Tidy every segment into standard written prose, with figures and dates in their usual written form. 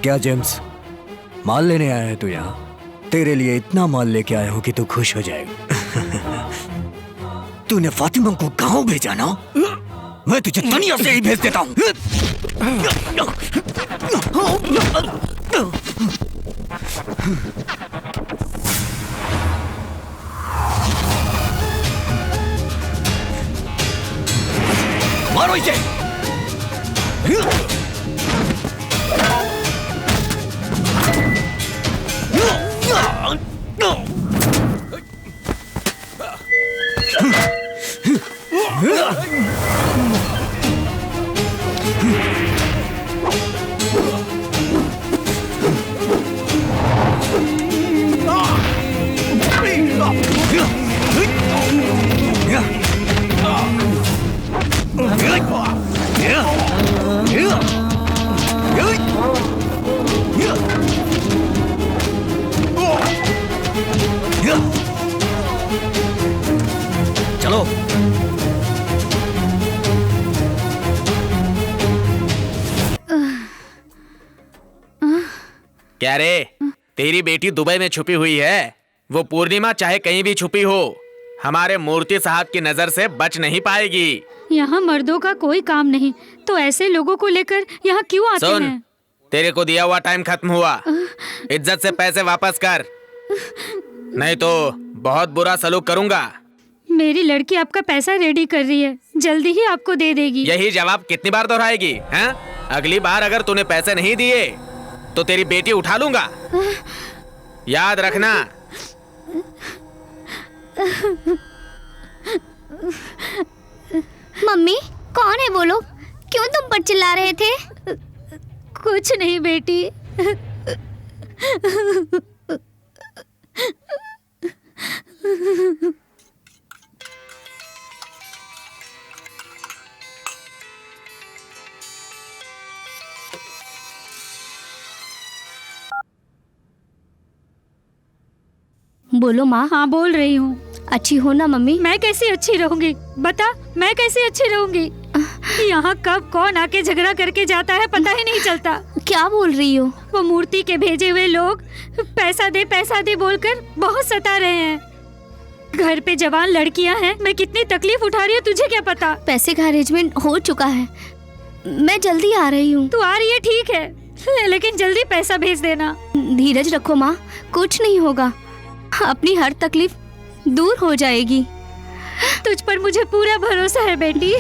क्या जेम्स, माल लेने आया है तू यहाँ? तेरे लिए इतना माल लेके आया हूँ कि तू खुश हो जाएगा। तूने फातिमा को गांव भेजा ना? मैं तुझे दुनिया से ही भेज देता हूँ। मारो इसे। चलो। क्या रे, तेरी बेटी दुबई में छुपी हुई है। वो पूर्णिमा चाहे कहीं भी छुपी हो, हमारे मूर्ति साहब की नजर से बच नहीं पाएगी। यहाँ मर्दों का कोई काम नहीं, तो ऐसे लोगों को लेकर यहाँ क्यों आते सुन, हैं? तेरे को दिया हुआ टाइम खत्म हुआ। इज्जत से पैसे वापस कर, नहीं तो बहुत बुरा सलूक करूंगा। मेरी लड़की आपका पैसा रेडी कर रही है, जल्दी ही आपको दे देगी। यही जवाब कितनी बार दोहराएगी हैं? अगली बार अगर तूने पैसे नहीं दिए तो तेरी बेटी उठा लूंगा, याद रखना। मम्मी, कौन है वो लोग? क्यों तुम पर चिल्ला रहे थे? कुछ नहीं बेटी। बोलो माँ। हाँ बोल रही हूँ। अच्छी हो ना मम्मी? मैं कैसी अच्छी रहूंगी? बता, मैं कैसी अच्छी रहूंगी? यहाँ कब कौन आके झगड़ा करके जाता है पता ही नहीं चलता। क्या बोल रही हो? वो मूर्ति के भेजे हुए लोग पैसा दे बोलकर बहुत सता रहे हैं। घर पे जवान लड़कियां हैं, मैं कितनी तकलीफ उठा रही हूँ तुझे क्या पता? पैसे का अरेंजमेंट हो चुका है, मैं जल्दी आ रही हूँ। तू आ रही है ठीक है, लेकिन जल्दी पैसा भेज देना। धीरज रखो माँ, कुछ नहीं होगा, अपनी हर तकलीफ दूर हो जाएगी। तुझ पर मुझे पूरा भरोसा है बेटी।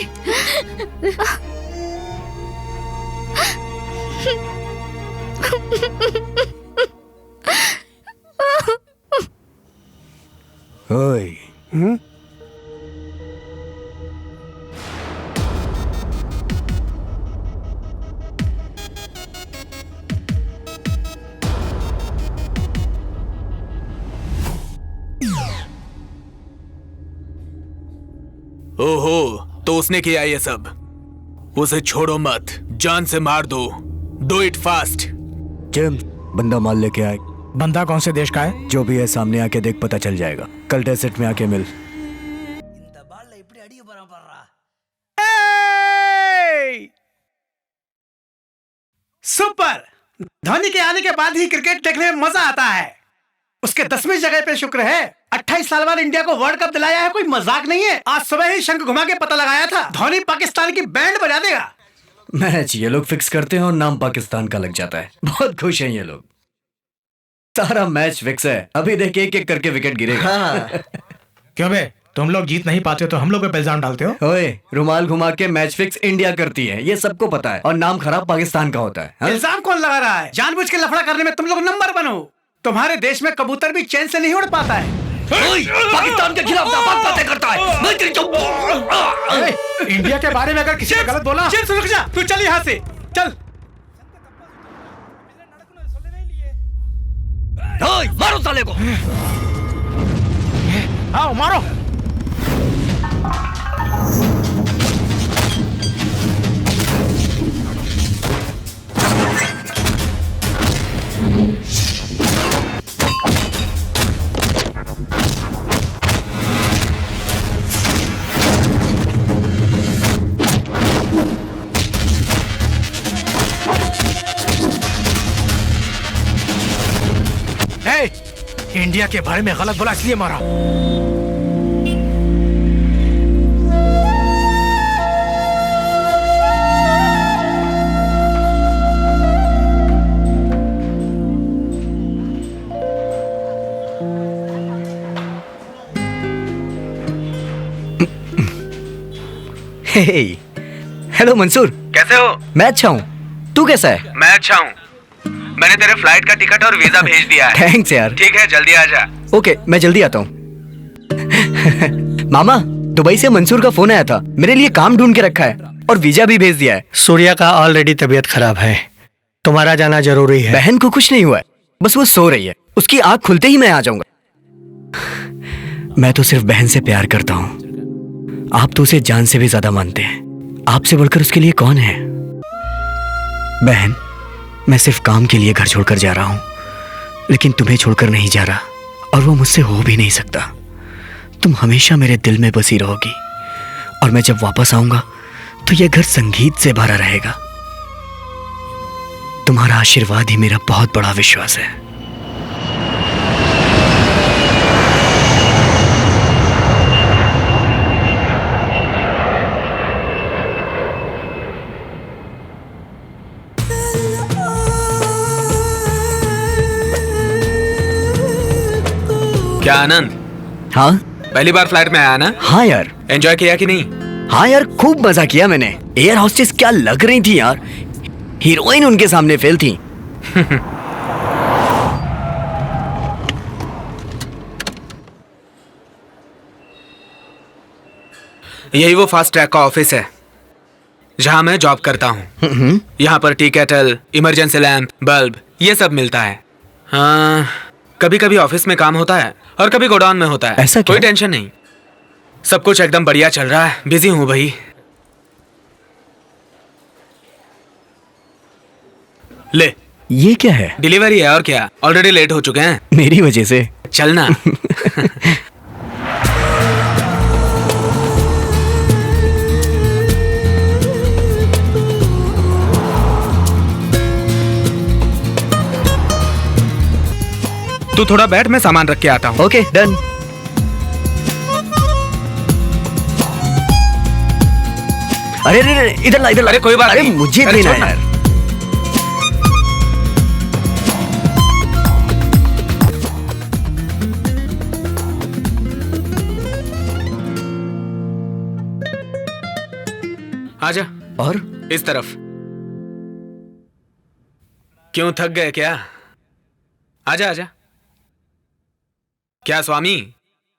ओए, ओहो, तो उसने किया ये सब। उसे छोड़ो मत, जान से मार दो। Do it fast. जेम्स, बंदा माल लेके आए। बंदा कौन से देश का है? जो भी है सामने आके देख, पता चल जाएगा। कल डेजर्ट में आके मिल। सुपर! धोनी के आने के बाद ही क्रिकेट देखने में मजा आता है। उसके 10वीं जगह पे शुक्र है। 28 साल बाद इंडिया को वर्ल्ड कप दिलाया है, कोई मजाक नहीं है। आज सुबह ही शंख घुमा के पता लगाया था, धोनी पाकिस्तान की बैंड बजा देगा। मैच ये लोग फिक्स करते हैं और नाम पाकिस्तान का लग जाता है। बहुत खुश हैं ये लोग। सारा मैच फिक्स है, अभी देख एक एक करके विकेट गिरेगा। क्यों बे, तुम लोग जीत नहीं पाते तो हम लोग पे इल्जाम डालते हो। ओए, रुमाल घुमा के मैच फिक्स इंडिया करती है, ये सबको पता है, और नाम खराब पाकिस्तान का होता है। हाँ? इल्जाम कौन लगा रहा है? जानबूझ के लफड़ा करने में तुम लोग नंबर बनो। तुम्हारे देश में कबूतर भी चैन से नहीं उड़ पाता है। ओए, पाकिस्तान के खिलाफ बातें करता है। मैं तेरी इंडिया के बारे में अगर किसी ने गलत बोला। रुक जा, तू चल यहाँ से, चल। ओए, मारो साले को। आओ मारो। इंडिया के बारे में गलत बोला इसलिए मारा। हेलो मंसूर, कैसे हो? मैं अच्छा हूँ, तू कैसा है? मैं अच्छा हूँ। मैंने तेरे फ्लाइट का टिकट और वीजा भेज दिया है। थैंक्स यार। ठीक है, जल्दी आ जा। ओके, मैं जल्दी आता हूँ। मामा, दुबई से मंसूर का फोन आया था, मेरे लिए काम ढूंढ के रखा है और वीजा भी भेज दिया है। सूर्या का ऑलरेडी तबीयत खराब है, तुम्हारा जाना जरूरी है। बहन को कुछ नहीं हुआ है, बस वो सो रही है, उसकी आंख खुलते ही मैं आ जाऊंगा। मैं तो सिर्फ बहन से प्यार करता हूँ, आप तो उसे जान से भी ज्यादा मानते हैं। आपसे बढ़कर उसके लिए कौन है? बहन, मैं सिर्फ काम के लिए घर छोड़कर जा रहा हूं, लेकिन तुम्हें छोड़कर नहीं जा रहा, और वो मुझसे हो भी नहीं सकता। तुम हमेशा मेरे दिल में बसी रहोगी, और मैं जब वापस आऊंगा तो यह घर संगीत से भरा रहेगा। तुम्हारा आशीर्वाद ही मेरा बहुत बड़ा विश्वास है। क्या आनंद, हाँ पहली बार फ्लाइट में आया ना? हाँ यार। एंजॉय किया कि नहीं? हाँ यार, खूब मजा किया मैंने। एयर होस्टेस क्या लग रही थी यार, हीरोइन उनके सामने फेल थी। यही वो फास्ट ट्रैक का ऑफिस है जहां मैं जॉब करता हूँ। यहाँ पर T kettle, emergency lamp, bulb, ये सब मिलता है। हाँ, कभी कभी ऑफिस में काम होता है और कभी गोडाउन में होता है। ऐसा कोई क्या? टेंशन नहीं, सब कुछ एकदम बढ़िया चल रहा है। बिजी हूँ भाई। ले, ये क्या है? डिलीवरी है और क्या, ऑलरेडी लेट हो चुके हैं। मेरी वजह से? चलना। तू थोड़ा बैठ, मैं सामान रख के आता हूँ। Okay, done. अरे अरे इधर ला, इधर ला। अरे कोई बात अरे नहीं। मुझे अरे देना छोड़ ना। यार। आजा। और इस तरफ। क्यों, थक गए क्या? आजा आजा। क्या स्वामी,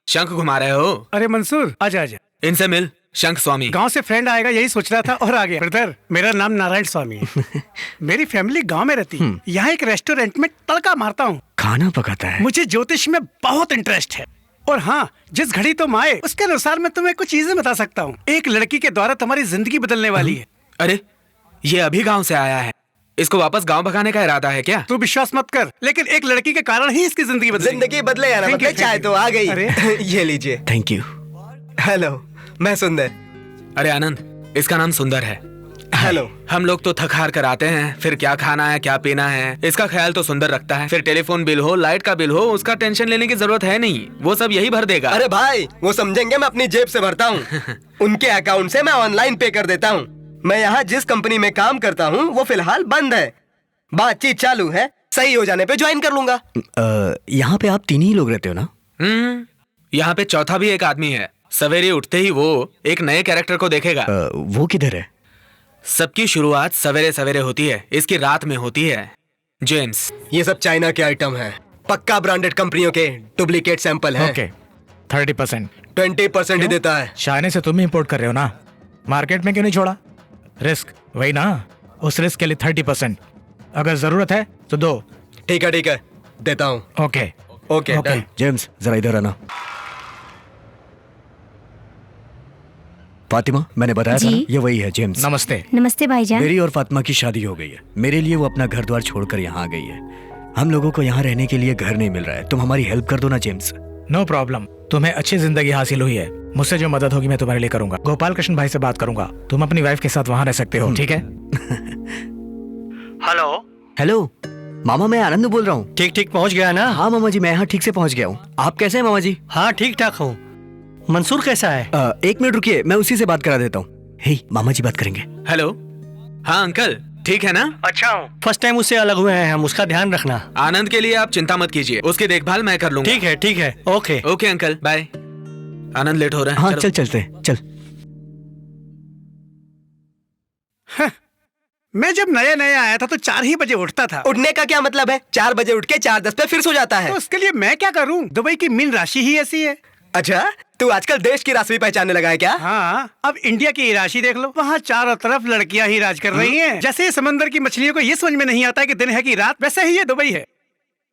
शंख घुमा रहे हो? अरे मंसूर, आजा आजा। इनसे मिल, शंख स्वामी। गांव से फ्रेंड आएगा यही सोच रहा था और आ गया। ब्रदर, मेरा नाम नारायण स्वामी है। मेरी फैमिली गांव में रहती है। यहाँ एक रेस्टोरेंट में तड़का मारता हूँ। खाना पकाता है। मुझे ज्योतिष में बहुत इंटरेस्ट है। और हाँ, जिस घड़ी तुम आए उसके अनुसार मैं तुम्हें कुछ चीजें बता सकता हूँ। एक लड़की के द्वारा तुम्हारी जिंदगी बदलने वाली है। अरे, ये अभी गांव से आया है, इसको वापस गांव भगाने का इरादा है क्या? तू विश्वास मत कर, लेकिन एक लड़की के कारण ही इसकी जिंदगी बदलेगी। जिंदगी बदले या ना Thank you, बदले, thank चाय you. तो आ गई। अरे ये लीजिए। Thank you. हेलो, मैं सुंदर। अरे आनंद, इसका नाम सुंदर है। हेलो। हम लोग तो थक हार कर आते हैं, फिर क्या खाना है क्या पीना है इसका ख्याल तो सुंदर रखता है। फिर टेलीफोन बिल हो, लाइट का बिल हो, उसका टेंशन लेने की जरूरत है नहीं, वो सब यही भर देगा। अरे भाई, वो समझेंगे मैं अपनी जेब से भरता हूँ। उनके अकाउंट से मैं ऑनलाइन पे कर देता हूँ। मैं यहाँ जिस कंपनी में काम करता हूँ वो फिलहाल बंद है, बातचीत चालू है, सही हो जाने पे ज्वाइन कर लूंगा। यहाँ पे आप तीन ही लोग रहते हो ना? यहाँ पे चौथा भी एक आदमी है, सवेरे उठते ही वो एक नए कैरेक्टर को देखेगा। वो किधर है? सबकी शुरुआत सवेरे सवेरे होती है, इसकी रात में होती है। जेम्स, ये सब चाइना के आइटम है, पक्का ब्रांडेड कंपनियों के डुप्लीकेट सैंपल है। ओके 30%। 20% ही देता है। चाइना से तुम इंपोर्ट कर रहे हो ना, मार्केट में क्यों नहीं छोड़ा? रिस्क वही ना, उस रिस्क के लिए 30%। अगर जरूरत है तो दो। ठीक है देता हूँ। Okay okay done. जेम्स जरा इधर आना। फातिमा, मैंने बताया था ना, ये वही है जेम्स। नमस्ते। नमस्ते भाईजान। मेरी और फातिमा की शादी हो गई है। मेरे लिए वो अपना घर द्वार छोड़कर यहाँ आ गई है। हम लोगों को यहाँ रहने के लिए घर नहीं मिल रहा है। तुम हमारी हेल्प कर दो ना जेम्स। नो प्रॉब्लम, तुम्हें अच्छी जिंदगी हासिल हुई है। मुझसे जो मदद होगी मैं तुम्हारे लिए करूंगा। गोपाल कृष्ण भाई से बात करूंगा, तुम अपनी वाइफ के साथ वहाँ रह सकते हो, ठीक है? हेलो मामा, मैं आनंद बोल रहा हूँ। ठीक पहुंच गया ना? हाँ मामा जी, मैं यहाँ ठीक से पहुँच गया हूँ। आप कैसे हैं मामा जी? हाँ ठीक ठाक हूँ। मंसूर कैसा है? 1 मिनट रुकिए, मैं उसी से बात करा देता हूँ। हे मामा जी बात करेंगे। हेलो। हाँ अंकल, ठीक है ना? अच्छा हूँ। फर्स्ट टाइम उससे अलग हुए हैं हम, उसका ध्यान रखना। आनंद के लिए आप चिंता मत कीजिए, उसकी देखभाल मैं कर लूंगा। ठीक है okay. Okay uncle, bye. Anand late हो रहा है। हाँ चलो। चल। मैं जब नया आया था तो 4 ही बजे उठता था। उठने का क्या मतलब है? 4 बजे उठ के 4:10 पे फिर सो जाता है। तो उसके लिए मैं क्या करूं? दुबई की मीन राशि ही ऐसी है। अच्छा, तू आजकल देश की राशि भी पहचानने लगा है क्या? हाँ, अब इंडिया की राशि देख लो, वहाँ चारों तरफ लड़कियां ही राज कर रही हैं। जैसे समंदर की मछलियों को ये समझ में नहीं आता कि दिन है कि रात, वैसे ही ये दुबई है।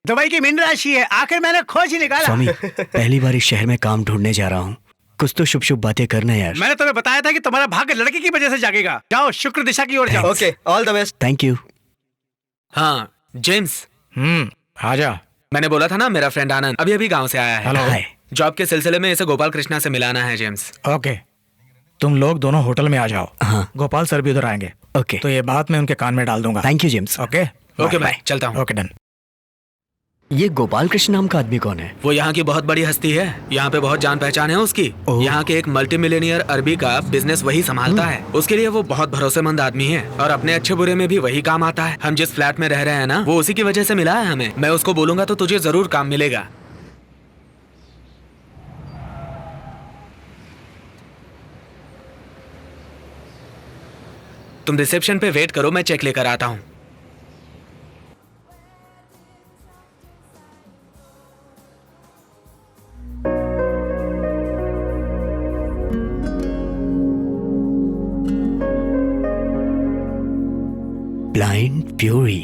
दुबई की मीन राशि है। आखिर मैंने खोज ही निकाला। स्वामी, पहली बार इस शहर में काम ढूंढने जा रहा हूँ। कुछ तो शुभ बातें करना यार। मैंने तुम्हें बताया था कि तुम्हारा भाग्य लड़की की वजह से जागेगा। जाओ, शुक्र दिशा की ओर जाओ। Okay, all the best. Thank you. हाँ जेम्स, आजा। मैंने बोला था ना, मेरा फ्रेंड आनंद अभी गांव से आया है। हेलो। हाय। जॉब के सिलसिले में इसे गोपाल कृष्णा से मिलाना है जेम्स। ओके, तुम लोग दोनों होटल में आ जाओ। हाँ। गोपाल सर भी उधर आएंगे। ओके। तो ये बात मैं उनके कान में डाल दूंगा। Thank you James. Okay okay bye, चलता हूँ। Okay done. ये गोपाल कृष्ण नाम का आदमी कौन है? वो यहाँ की बहुत बड़ी हस्ती है, यहाँ पे बहुत जान पहचान है उसकी। ओह। यहाँ के एक मल्टी मिलियनियर अरबी का बिजनेस वही संभालता है। उसके लिए वो बहुत भरोसेमंद आदमी है और अपने अच्छे बुरे में भी वही काम आता है। हम जिस फ्लैट में रह रहे हैं ना, वो उसी की वजह से मिला है हमें। मैं उसको बोलूंगा तो तुझे जरूर काम मिलेगा। तुम रिसेप्शन पे वेट करो, मैं चेक लेकर आता हूँ। Blind fury,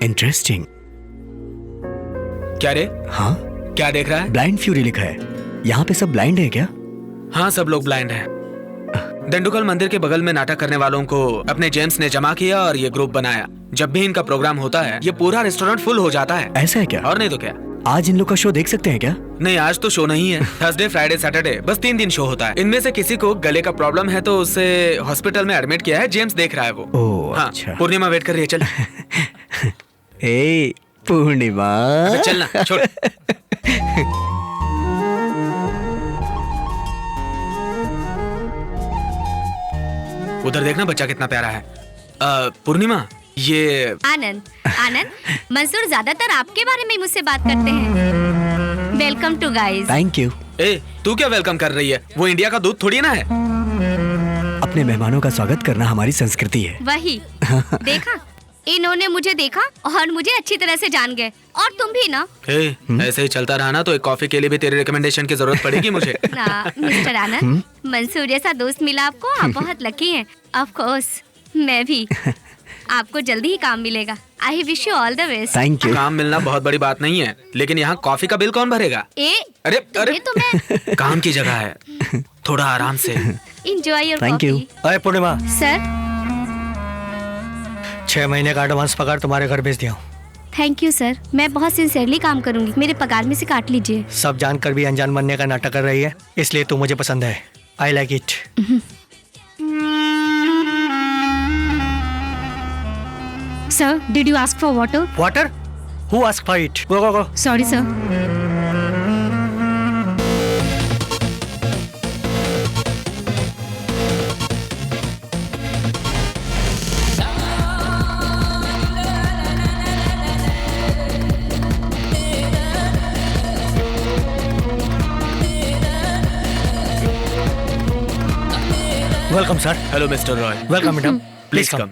interesting. क्या रे? हाँ, क्या देख रहा है? ब्लाइंड फ्यूरी लिखा है। यहाँ पे सब ब्लाइंड है क्या? हाँ, सब लोग ब्लाइंड हैं। दंडुकल मंदिर के बगल में नाटक करने वालों को अपने जेम्स ने जमा किया और ये ग्रुप बनाया। जब भी इनका प्रोग्राम होता है, ये पूरा रेस्टोरेंट फुल हो जाता है। ऐसा है क्या? और नहीं तो क्या। आज इन लोग का शो देख सकते हैं क्या? नहीं, आज तो शो नहीं है। थर्सडे, फ्राइडे, सैटरडे, बस 3 दिन शो होता है। इनमें से किसी को गले का प्रॉब्लम है तो उसे हॉस्पिटल में एडमिट किया है। जेम्स देख रहा है वो। ओह, हाँ, अच्छा। पूर्णिमा वेट कर रही है, चल। ए पूर्णिमा, चलना, छोड़। उधर देखना बच्चा कितना प्यारा है। पूर्णिमा, ये आनंद मंसूर ज्यादातर आपके बारे में ही मुझसे बात करते हैं। Welcome to guys. Thank you. ए, तू क्या वेलकम कर रही है? वो इंडिया का दूध थोड़ी ना है। अपने मेहमानों का स्वागत करना हमारी संस्कृति है। वही देखा, इन्होंने मुझे देखा और मुझे अच्छी तरह से जान गए। और तुम भी ना। ऐसे ही चलता रहा ना तो एक कॉफी के लिए भी तेरे रिकमेंडेशन की जरूरत पड़ेगी मुझे। ना मिस्टर आनंद, मंसूर जैसा दोस्त मिला आपको, आप बहुत लकी हैं। ऑफ कोर्स, मैं भी। आपको जल्दी ही काम मिलेगा। I wish you all the best. Thank you. काम मिलना बहुत बड़ी बात नहीं है, लेकिन यहाँ कॉफी का बिल कौन भरेगा? अरे तो मैं काम की जगह है, थोड़ा आराम से। Enjoy your Thank you. Coffee. अरे पूर्णिमा, सर 6 महीने का एडवांस पगार तुम्हारे घर भेज दिया हूँ। थैंक यू सर, मैं बहुत सिंसियरली काम करूंगी। मेरे पगार में से काट लीजिए। सब जानकर भी अनजान बनने का नाटक कर रही है, इसलिए तू मुझे पसंद है। I like it. Sir, did you ask for water? Water? Who ask for it? Go go go. Sorry sir. Welcome sir. Hello Mister Roy, welcome madam, please come.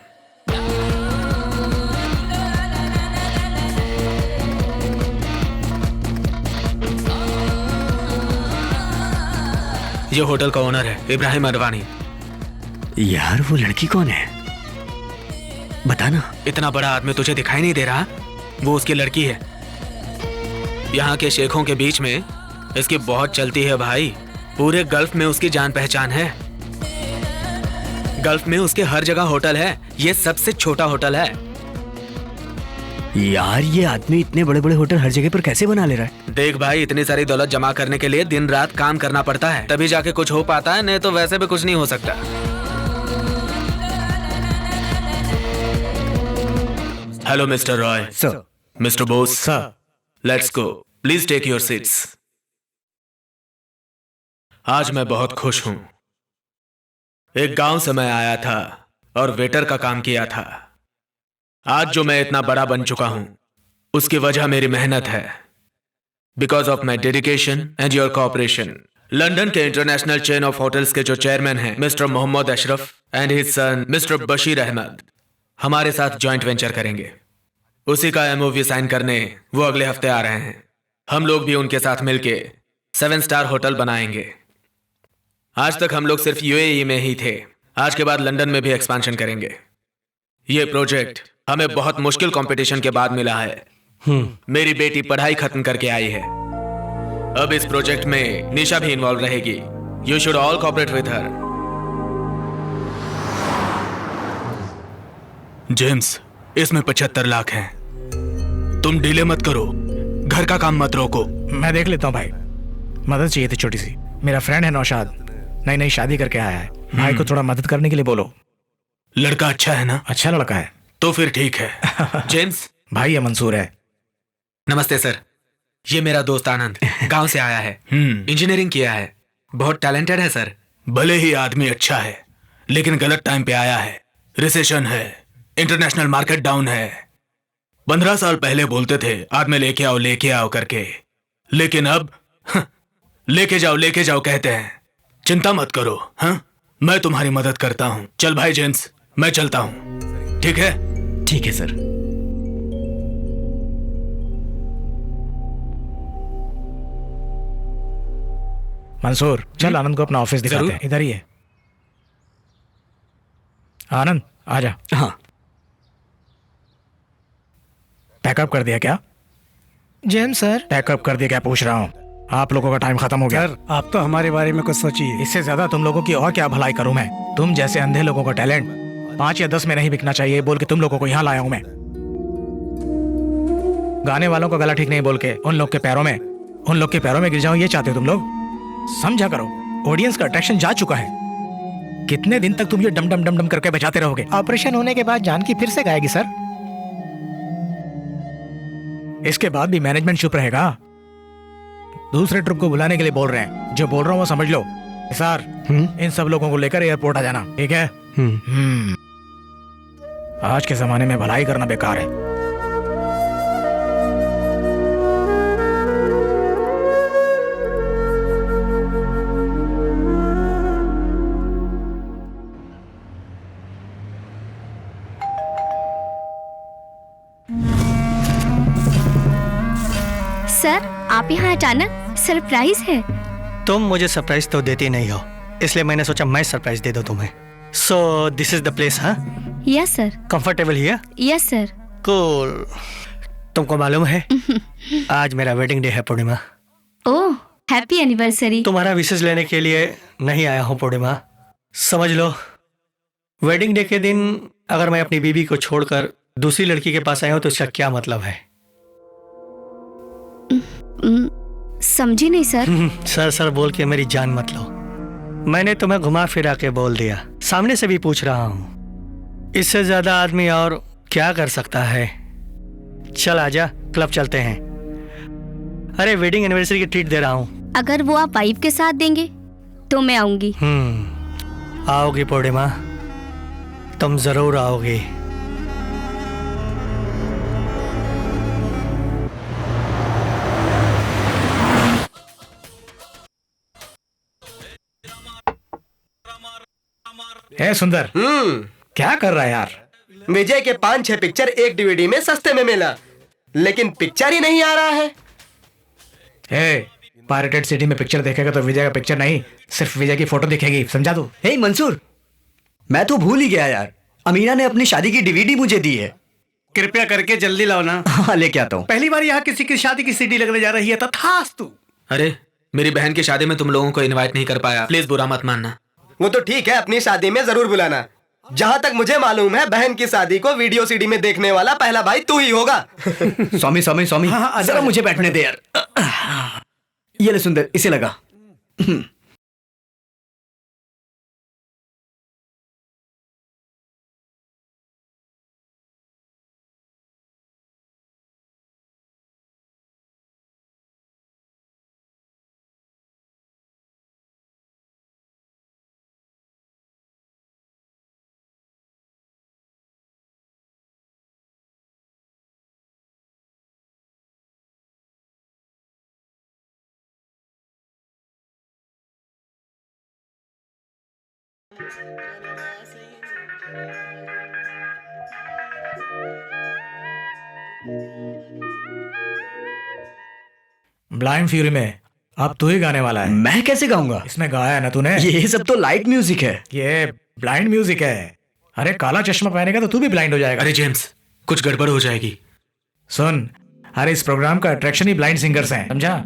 ये होटल का ओनर है इब्राहिम अडवाणी। यार वो लड़की कौन है, बताना। इतना बड़ा आदमी तुझे दिखाई नहीं दे रहा? वो उसकी लड़की है। यहाँ के शेखों के बीच में इसकी बहुत चलती है भाई। पूरे गल्फ में उसकी जान पहचान है। गल्फ में उसके हर जगह होटल है। ये सबसे छोटा होटल है। यार ये आदमी इतने बड़े बड़े होटल हर जगह पर कैसे बना ले रहा है? देख भाई, इतनी सारी दौलत जमा करने के लिए दिन रात काम करना पड़ता है, तभी जाके कुछ हो पाता है, नहीं तो वैसे भी कुछ नहीं हो सकता। Hello Mister Roy. Sir. Mister Bose. Sir. Let's go, please take your seats. आज मैं बहुत खुश हूं। एक गांव से मैं आया था और वेटर का काम किया था। आज जो मैं इतना बड़ा बन चुका हूं, उसकी वजह मेरी मेहनत है। Because of my dedication and your cooperation. London के इंटरनेशनल चेन ऑफ होटल्स के जो चेयरमैन हैं Mister Mohammed Ashraf and his son Mister Bashir Ahmad हमारे साथ जॉइंट वेंचर करेंगे। उसी का एमओवी साइन करने वो अगले हफ्ते आ रहे हैं। हम लोग भी उनके साथ मिलके 7 स्टार होटल बनाएंगे। आज तक हम लोग सिर्फ यूएई में ही थे, आज के बाद लंदन में भी एक्सपेंशन करेंगे। ये प्रोजेक्ट हमें बहुत मुश्किल कंपटीशन के बाद मिला है। मेरी बेटी पढ़ाई खत्म करके आई है। अब इस प्रोजेक्ट में निशा भी इन्वॉल्व रहेगी। You should all cooperate with her. James, इसमें 75 लाख हैं। तुम डिले मत करो, घर का काम मत रोको। मैं देख लेता हूँ भाई, मदद चाहिए थी छोटी सी। मेरा फ्रेंड है नौशाद, नई नई शादी करके आया है। भाई को थोड़ा मदद करने के लिए बोलो। लड़का अच्छा है ना? अच्छा लड़का है तो फिर ठीक है। जेम्स भाई, ये मंसूर है। नमस्ते सर, ये मेरा दोस्त आनंद गांव से आया है। इंजीनियरिंग किया है, बहुत टैलेंटेड है सर। भले ही आदमी अच्छा है, लेकिन गलत टाइम पे आया है। रिसेशन है, इंटरनेशनल मार्केट डाउन है। 15 साल पहले बोलते थे आदमी लेके आओ करके, लेकिन अब लेके जाओ कहते हैं। चिंता मत करो, हाँ, मैं तुम्हारी मदद करता हूँ। चल भाई जेम्स, मैं चलता हूँ। ठीक है? ठीक है सर। मंसूर, चल आनंद को अपना ऑफिस दिखाते हैं। इधर ही है। आनंद आजा। हाँ। पैकअप कर दिया क्या? James sir. पैकअप कर दिया क्या पूछ रहा हूँ। आप लोगों का टाइम खत्म हो गया। सर आप तो हमारे बारे में कुछ सोचिए। इससे ज्यादा तुम लोगों की और क्या भलाई करूं मैं। तुम जैसे अंधे लोगों का टैलेंट 5 या 10 में नहीं बिकना चाहिए बोल के तुम लोगों को यहाँ लाया हूं मैं। गाने वालों का गला ठीक नहीं बोल के उन लोग के पैरों में गिर जाऊं, ये चाहते हो तुम लोग? समझा करो, ऑडियंस का अट्रैक्शन जा चुका है। कितने दिन तक तुम ये डम डम डम डम करके बजाते रहोगे? ऑपरेशन होने के बाद जानकी फिर से गाएगी सर। इसके बाद भी मैनेजमेंट चुप रहेगा? दूसरे ट्रिप को बुलाने के लिए बोल रहे हैं। जो बोल रहा हूँ वो समझ लो। सर, इन सब लोगों को लेकर एयरपोर्ट आ जाना, ठीक है? आज के जमाने में भलाई करना बेकार है। सर, आप यहाँ अचानक, सरप्राइज है। तुम मुझे सरप्राइज तो देती नहीं हो, इसलिए मैंने सोचा मैं सरप्राइज दे दूं तुम्हें। So this is the place, हाँ? Yes sir. Comfortable here? Yes sir. Cool. तुमको मालूम है आज मेरा वेडिंग डे है पूर्णिमा। ओह, हैप्पी एनिवर्सरी। तुम्हारा विशेष लेने के लिए नहीं आया हूँ पूर्णिमा। समझ लो, वेडिंग डे के दिन अगर मैं अपनी बीवी को छोड़कर दूसरी लड़की के पास आया हूँ तो इसका क्या मतलब है? समझी नहीं सर। सर बोल के मेरी जान मत लो। मैंने तुम्हें घुमा फिरा के बोल दिया, सामने से भी पूछ रहा हूँ। इससे ज्यादा आदमी और क्या कर सकता है? चल आजा, क्लब चलते हैं। अरे वेडिंग एनिवर्सरी की ट्रीट दे रहा हूँ। अगर वो आप वाइफ के साथ देंगे तो मैं आऊंगी। आओगी पूर्णिमा, तुम जरूर आओगी। ए सुंदर, क्या कर रहा है यार? विजय के 5-6 पिक्चर एक डीवीडी में सस्ते में मिला, लेकिन पिक्चर ही नहीं आ रहा है। पायरेटेड सिटी में पिक्चर देखेगा तो विजय का पिक्चर नहीं, सिर्फ विजय की फोटो दिखेगी, समझा तू? हे मंसूर, मैं तो भूल ही गया यार, अमीना ने अपनी शादी की डीवीडी मुझे दी है। कृपया करके जल्दी लाओ ना। हाँ लेके आता हूँ। पहली बार यहाँ किसी की शादी की सीडी लगने जा रही है, तथास्तु। अरे मेरी बहन की शादी में तुम लोगों को इनवाइट नहीं कर पाया, प्लीज बुरा मत मानना। वो तो ठीक है, अपनी शादी में जरूर बुलाना। जहाँ तक मुझे मालूम है, बहन की शादी को वीडियो सीडी में देखने वाला पहला भाई तू ही होगा। स्वामी स्वामी स्वामी, हाँ, जरा मुझे बैठने दे यार। ये ले सुंदर, इसे लगा। ब्लाइंड फ्यूरी में अब तू ही गाने वाला है। मैं कैसे गाऊंगा? इसमें गाया है ना तूने? ये सब तो लाइट म्यूजिक है। ये ब्लाइंड म्यूजिक है। अरे काला चश्मा पहनेगा तो तू भी ब्लाइंड हो जाएगा। अरे जेम्स, कुछ गड़बड़ हो जाएगी। सुन, अरे इस प्रोग्राम का अट्रैक्शन ही ब्लाइंड सिंगर्स हैं, समझा?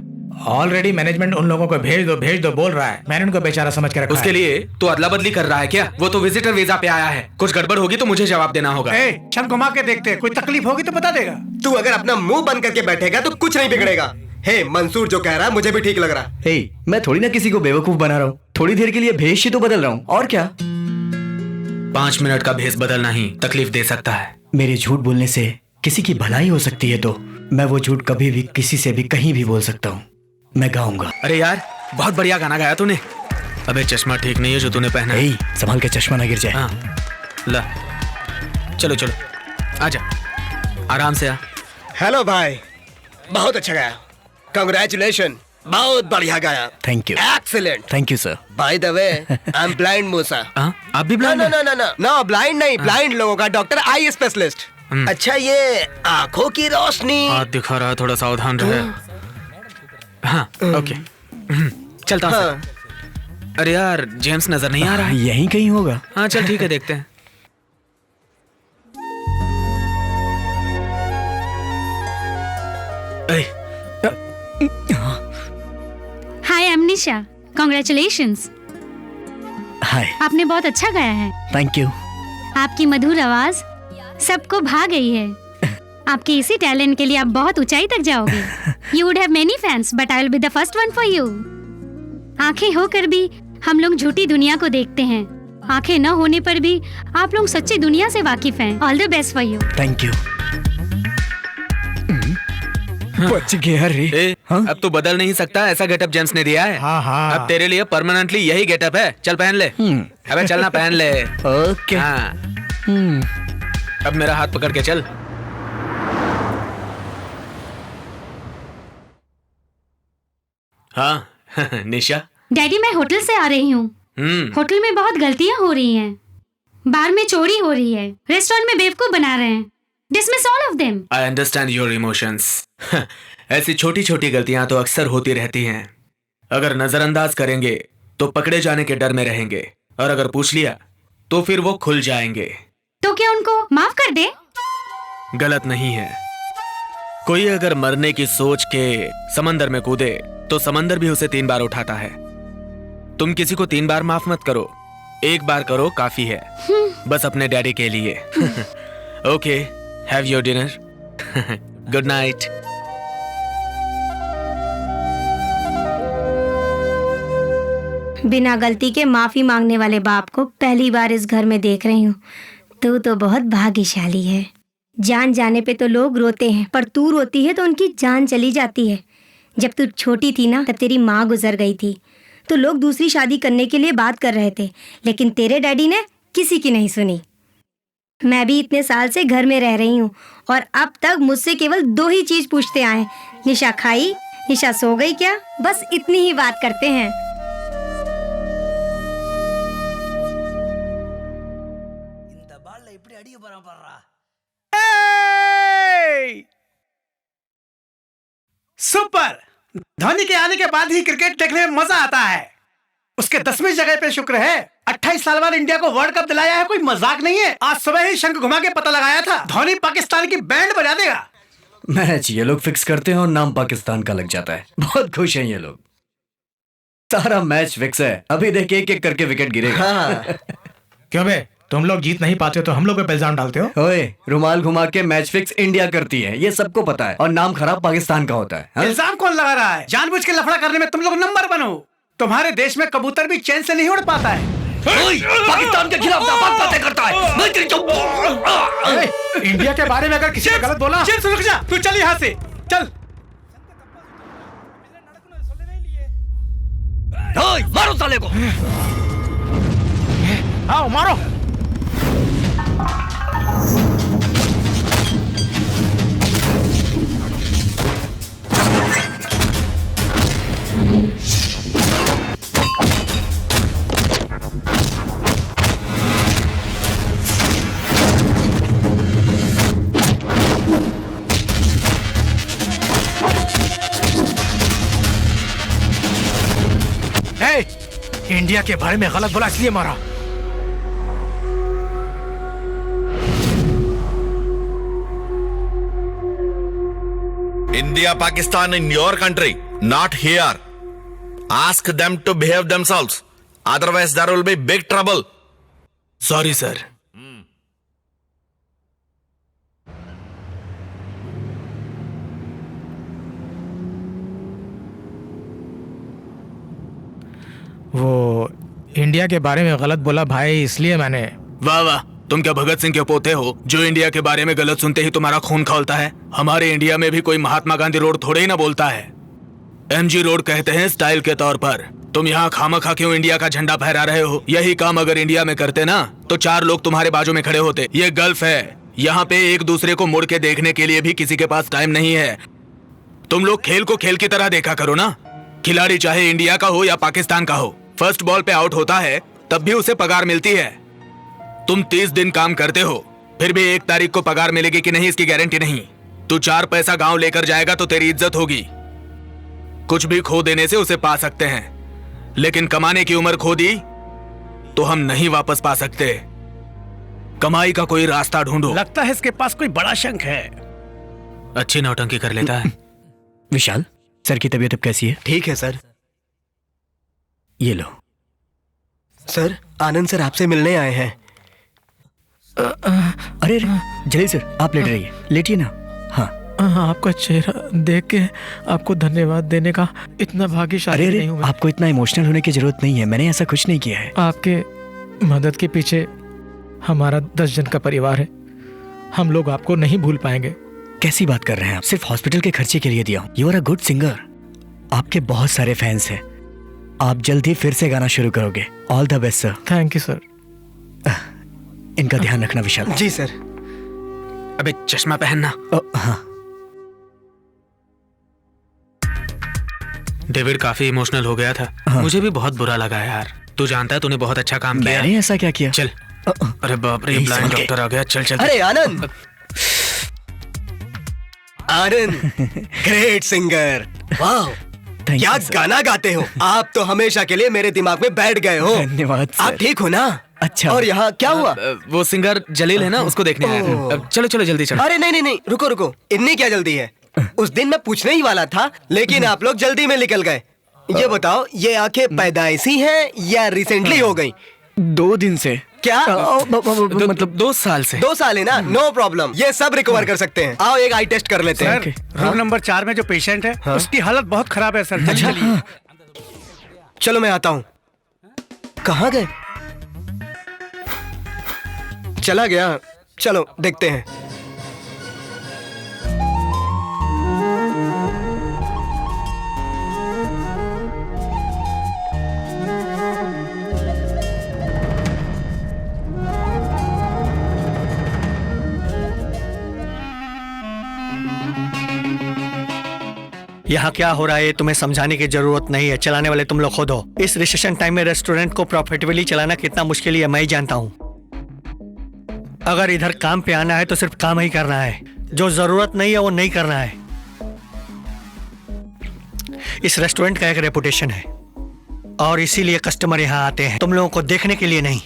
ऑलरेडी मैनेजमेंट उन लोगों को भेज दो बोल रहा है। मैंने उनको बेचारा समझ के रखा उसके लिए तो अदला बदली कर रहा है क्या? वो तो विजिटर वीजा पे आया है, कुछ गड़बड़ होगी तो मुझे जवाब देना होगा। चल घुमा के देखते हैं, कोई तकलीफ होगी तो बता देगा। तू अगर अपना मुंह बंद करके बैठेगा तो कुछ नहीं बिगड़ेगा। हे मंसूर जो कह रहा है मुझे भी ठीक लग रहा है। हे, मैं थोड़ी ना किसी को बेवकूफ बना रहा हूँ, थोड़ी देर के लिए भेष ही तो बदल रहा हूँ, और क्या। 5 मिनट का भेष बदलना ही तकलीफ दे सकता है। मेरे झूठ बोलने से किसी की भलाई हो सकती है, तो मैं वो झूठ कभी भी किसी से भी कहीं भी बोल सकता हूँ। मैं गाऊंगा। अरे यार, बहुत बढ़िया गाना गाया तूने। अबे चश्मा ठीक नहीं है जो तूने पहना है। संभाल के चश्मा ना गिर जाए। हाँ, ला, चलो चलो, आजा, आराम से आ। हेलो भाई, बहुत अच्छा गाया, कांग्रेचुलेशन, बहुत बढ़िया गाया। Thank you. Excellent. Thank you sir. By the way, I am blind Musa. आप भी ब्लाइंड? नो ब्लाइंड नहीं, ब्लाइंड लोगों का डॉक्टर, आई स्पेशलिस्ट। अच्छा, ये आंखों की रोशनी। हाथ दिखा रहा है, थोड़ा सावधान रहे। हाँ, ओके, चलता हूँ। हाँ। अरे यार, जेम्स नजर नहीं आ रहा है। यहीं कहीं होगा। हाँ चल ठीक है, देखते हैं। हाय अमनीशा, कॉन्ग्रेचुलेशंस। हाय। आपने बहुत अच्छा गाया है। Thank you. आपकी मधुर आवाज सबको भा गई है। आपके इसी टैलेंट के लिए आप बहुत ऊंचाई तक जाओगे। You would have many fans, but I will be the first one for you. आंखें होकर भी हम लोग झूठी दुनिया को देखते हैं, आंखें न होने पर भी आप लोग सच्ची दुनिया से वाकिफ हैं। All the best for you. Thank you. बच गया रे। अब तो बदल नहीं सकता, ऐसा गेटअप जेम्स ने दिया है। हाँ। अब तेरे लिए परमानेंटली यही गेटअप है। चल पहन ले। अबे चलना, पहन ले। ओके। हाँ। अब मेरा हाथ पकड़ के चल। हाँ निशा। डैडी, मैं होटल से आ रही हूँ। होटल में बहुत गलतियाँ हो रही हैं। बार में चोरी हो रही है, रेस्टोरेंट में बेवकूफ बना रहे हैं। Dismiss all of them. I understand your emotions. ऐसी छोटी छोटी गलतियां तो अक्सर होती रहती हैं। अगर नजरअंदाज करेंगे तो पकड़े जाने के डर में रहेंगे, और अगर पूछ लिया तो फिर वो खुल जाएंगे। तो क्या उनको माफ कर दे? गलत नहीं है। कोई अगर मरने की सोच के समंदर में कूदे तो समंदर भी उसे 3 बार उठाता है। तुम किसी को 3 बार माफ मत करो, 1 बार करो, काफी है। बस अपने डैडी के लिए। Okay, have your dinner. Good night. बिना गलती के माफी मांगने वाले बाप को पहली बार इस घर में देख रही हूँ। तू तो बहुत भाग्यशाली है। जान जाने पे तो लोग रोते हैं, पर तू रोती है तो उनकी जान चली जाती है। जब तू छोटी थी ना, तब तेरी माँ गुजर गई थी, तो लोग दूसरी शादी करने के लिए बात कर रहे थे, लेकिन तेरे डैडी ने किसी की नहीं सुनी। मैं भी इतने साल से घर में रह रही हूँ, और अब तक मुझसे केवल 2 ही चीज पूछते आए, निशा खाई, निशा सो गई क्या, बस इतनी ही बात करते हैं। सुपर! धोनी के आने के बाद ही क्रिकेट देखने में मजा आता है। उसके 10वीं जगह पे शुक्र है। 28 साल बाद इंडिया को वर्ल्ड कप दिलाया है, कोई मजाक नहीं है। आज सुबह ही शंख घुमा के पता लगाया था, धोनी पाकिस्तान की बैंड बजा देगा। मैच ये लोग फिक्स करते हैं और नाम पाकिस्तान का लग जाता है। बहुत खुश हैं ये लोग। सारा मैच फिक्स है, अभी देख एक एक करके विकेट गिरेगा। हाँ। क्यों बे, तुम लोग जीत नहीं पाते हो तो हम लोग पे इल्जाम डालते हो? ओए, रुमाल घुमा के मैच फिक्स इंडिया करती है, ये सबको पता है, और नाम खराब पाकिस्तान का होता है। हाँ? इल्जाम कौन लगा रहा है? जानबूझ के लफड़ा करने में तुम लोग नंबर वन हो। तुम्हारे देश में कबूतर भी चैन से नहीं उड़ पाता है। पाकिस्तान के खिलाफ नापाक बातें करता है। इंडिया के बारे में अगर किसी ने गलत बोला, रुक जा, तू चल यहाँ से, चल। मारो साले को। आओ मारो। इंडिया के बारे में गलत बोला इसलिए मारा। India, Pakistan in your country, not here. Ask them to behave themselves. Otherwise, there will be big trouble. Sorry sir. वो इंडिया के बारे में गलत बोला भाई, इसलिए मैंने। वाह वाह, तुम क्या भगत सिंह के पोते हो जो इंडिया के बारे में गलत सुनते ही तुम्हारा खून खौलता है? हमारे इंडिया में भी कोई महात्मा गांधी रोड थोड़े ही ना बोलता है, MG रोड कहते हैं स्टाइल के तौर पर। तुम यहाँ खामखा क्यों इंडिया का झंडा फहरा रहे हो? यही काम अगर इंडिया में करते ना तो 4 लोग तुम्हारे बाजू में खड़े होते। ये गल्फ है, यहाँ पे एक दूसरे को मुड़ के देखने के लिए भी किसी के पास टाइम नहीं है। तुम लोग खेल को खेल की तरह देखा करो ना। खिलाड़ी चाहे इंडिया का हो या पाकिस्तान का हो, फर्स्ट बॉल पे आउट होता है तब भी उसे पगार मिलती है। तुम 30 दिन काम करते हो, फिर भी 1 तारीख को पगार मिलेगी कि नहीं इसकी गारंटी नहीं। तू 4 पैसा गांव लेकर जाएगा तो तेरी इज्जत होगी। कुछ भी खो देने से उसे पा सकते हैं, लेकिन कमाने की उम्र खो दी तो हम नहीं वापस पा सकते। कमाई का कोई रास्ता ढूंढो। लगता है इसके पास कोई बड़ा शंख है। अच्छी नौटंकी कर लेता है। विशाल, सर की तबीयत अब कैसी है? ठीक है सर। ये लो। सर, आनंद सर आपसे मिलने आए हैं। अरे जलील सर, आप लेट रहिए, लेटिए ना। हाँ, आपका चेहरा देख के आपको धन्यवाद देने का इतना भाग्यशाली नहीं हूँ मैं। आपको इतना इमोशनल होने की जरूरत नहीं है, मैंने ऐसा कुछ नहीं किया है। आपके मदद के पीछे हमारा 10 जन का परिवार है, हम लोग आपको नहीं भूल पाएंगे। कैसी बात कर रहे हैं आप? सिर्फ हॉस्पिटल के खर्चे के लिए दिया हूँ। You are a good singer, आपके बहुत सारे फैंस हैं। आप जल्द ही फिर से गाना शुरू करोगे। All the best sir. Thank you sir. इनका ध्यान रखना विशाल। जी सर। अबे चश्मा पहनना। हाँ। डेविड काफी इमोशनल हो गया था। हाँ। मुझे भी बहुत बुरा लगा यार। तू जानता है तूने बहुत अच्छा काम किया। मैंने ऐसा क्या किया? चल। अरे बाप रे, ब्लाइंड डॉक्टर आ गया। चल चल। अरे आनंद, आनंद ग्रेट सिंगर। वाह, क्या गाना गाते हो आप तो हमेशा के लिए मेरे दिमाग में बैठ गए हो। धन्यवाद सर। आप ठीक हो ना? अच्छा। और यहाँ क्या हुआ? वो सिंगर जलील है ना, उसको देखने आया था। अब चलो चलो जल्दी चलो। अरे नहीं नहीं नहीं, रुको रुको, इतनी क्या जल्दी है? उस दिन मैं पूछने ही वाला था, लेकिन आप लोग जल्दी में निकल गए। ये बताओ, ये आंखें पैदाइशी हैं या रिसेंटली हो गई? 2 दिन से। क्या? मतलब 2 साल से। 2 साल है ना? नो प्रॉब्लम, ये सब रिकवर कर सकते हैं। आओ एक आई टेस्ट कर लेते हैं। रूम नंबर 4 में जो पेशेंट है, उसकी हालत बहुत खराब है सर। चलिए। चलो मैं आता हूँ। कहाँ गए? चला गया। चलो देखते हैं। यहाँ क्या हो रहा है तुम्हें समझाने की जरूरत नहीं है, चलाने वाले तुम लोग खुद हो। इस रिसेशन टाइम में रेस्टोरेंट को प्रॉफिटेबली चलाना कितना मुश्किल है मैं ही जानता हूँ। अगर इधर काम पे आना है तो सिर्फ काम ही करना है, जो जरूरत नहीं है वो नहीं करना है। इस रेस्टोरेंट का एक रेपुटेशन है और इसीलिए कस्टमर यहाँ आते हैं, तुम लोगों को देखने के लिए नहीं।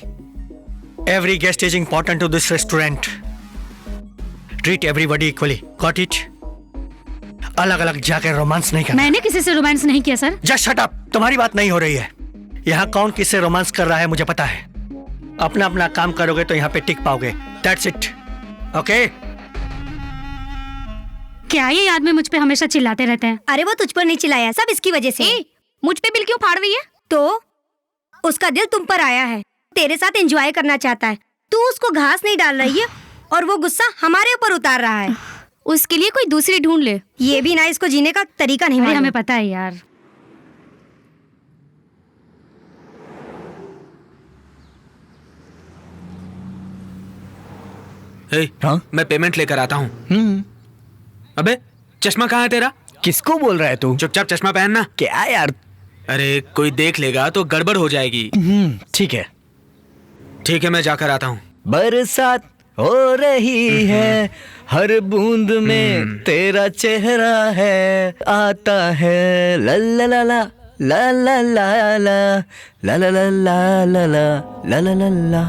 Every guest is important to this restaurant. Treat everybody equally, got it? अलग अलग जाकर रोमांस नहीं करना। मैंने किसी से रोमांस नहीं किया सर। जस्ट शट अप, तुम्हारी बात नहीं हो रही है। यहाँ कौन किससे रोमांस कर रहा है मुझे पता है। अपना अपना काम करोगे तो यहाँ पे टिक पाओगे। That's it, okay? क्या ये आदमी मुझ पे हमेशा चिल्लाते रहते हैं? अरे वो तुझ पर नहीं चिल्लाया, सब इसकी वजह से। मुझ पे बिल क्यों फाड़ रही है? तो उसका दिल तुम पर आया है, तेरे साथ एंजॉय करना चाहता है। तू उसको घास नहीं डाल रही है और वो गुस्सा हमारे ऊपर उतार रहा है। उसके लिए कोई दूसरी ढूंढ ले। ये भी ना इसको जीने का तरीका नहीं अरे मालूम। हमें पता है यार। हाँ? मैं पेमेंट लेकर आता हूँ। अबे चश्मा कहाँ है तेरा? किसको बोल रहा है तू? चुपचाप चश्मा पहनना। क्या यार? अरे कोई देख लेगा तो गड़बड़ हो जाएगी। ठीक है। ठीक है, मैं जाकर आता हूँ। बरसात हो रही है, हर बूंद में तेरा चेहरा है, आता है ला ला ला ला ला ला ला ला ला ला ला ला ला ला ला ला ला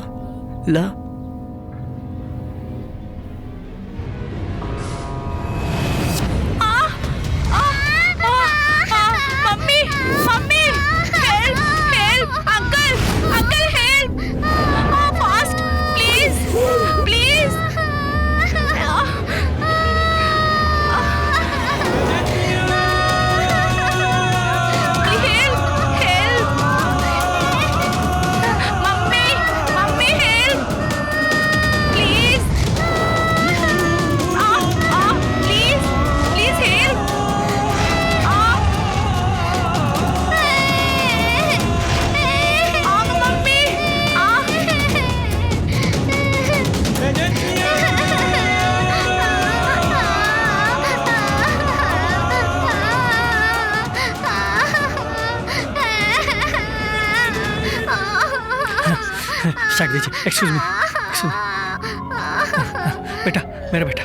ला। Mummy mummy, help help, uncle uncle help, fast please please. Help help, mummy mummy help please, please please help. Side दीजिए, एक्सक्यूज मी, बेटा, मेरा बेटा।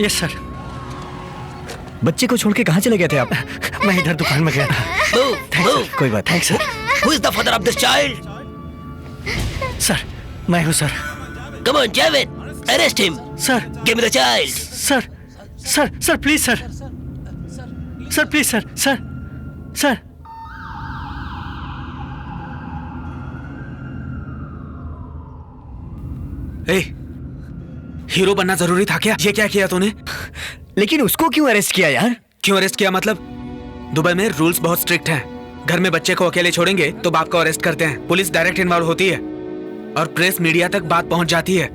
Yes sir. बच्चे को छोड़ के कहाँ चले गए थे आप? मैं इधर दुकान में गया था। कोई बात। Thanks sir. Who is the father of this child? Sir मैं हूँ sir. Come on, Javed. Arrest him. Sir Give me the child. Sir sir sir please sir, sir please sir, sir sir. A, hero बनना जरूरी था क्या? ये क्या किया तूने? लेकिन उसको क्यों अरेस्ट किया यार? क्यों अरेस्ट किया मतलब? दुबई में रूल्स बहुत स्ट्रिक्ट हैं। घर में बच्चे को अकेले छोड़ेंगे तो बाप को अरेस्ट करते हैं। पुलिस डायरेक्ट इन्वॉल्व होती है और प्रेस मीडिया तक बात पहुंच जाती है।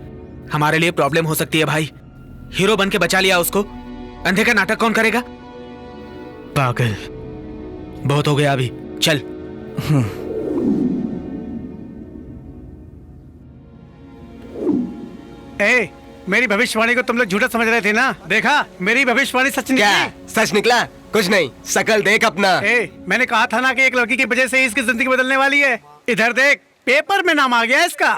हमारे लिए प्रॉब्लम हो सकती है भाई। हीरो बन के बचा लिया उसको, अंधे का नाटक कौन करेगा? पागल, बहुत हो गया अभी, चल। ए, मेरी भविष्यवाणी को तुम लोग झूठा समझ रहे थे ना? देखा, मेरी भविष्यवाणी सच क्या निकली। सच निकला? कुछ नहीं, शकल देख अपना। ए, मैंने कहा था ना कि एक लड़की की वजह से इसकी जिंदगी बदलने वाली है। इधर देख, पेपर में नाम आ गया इसका।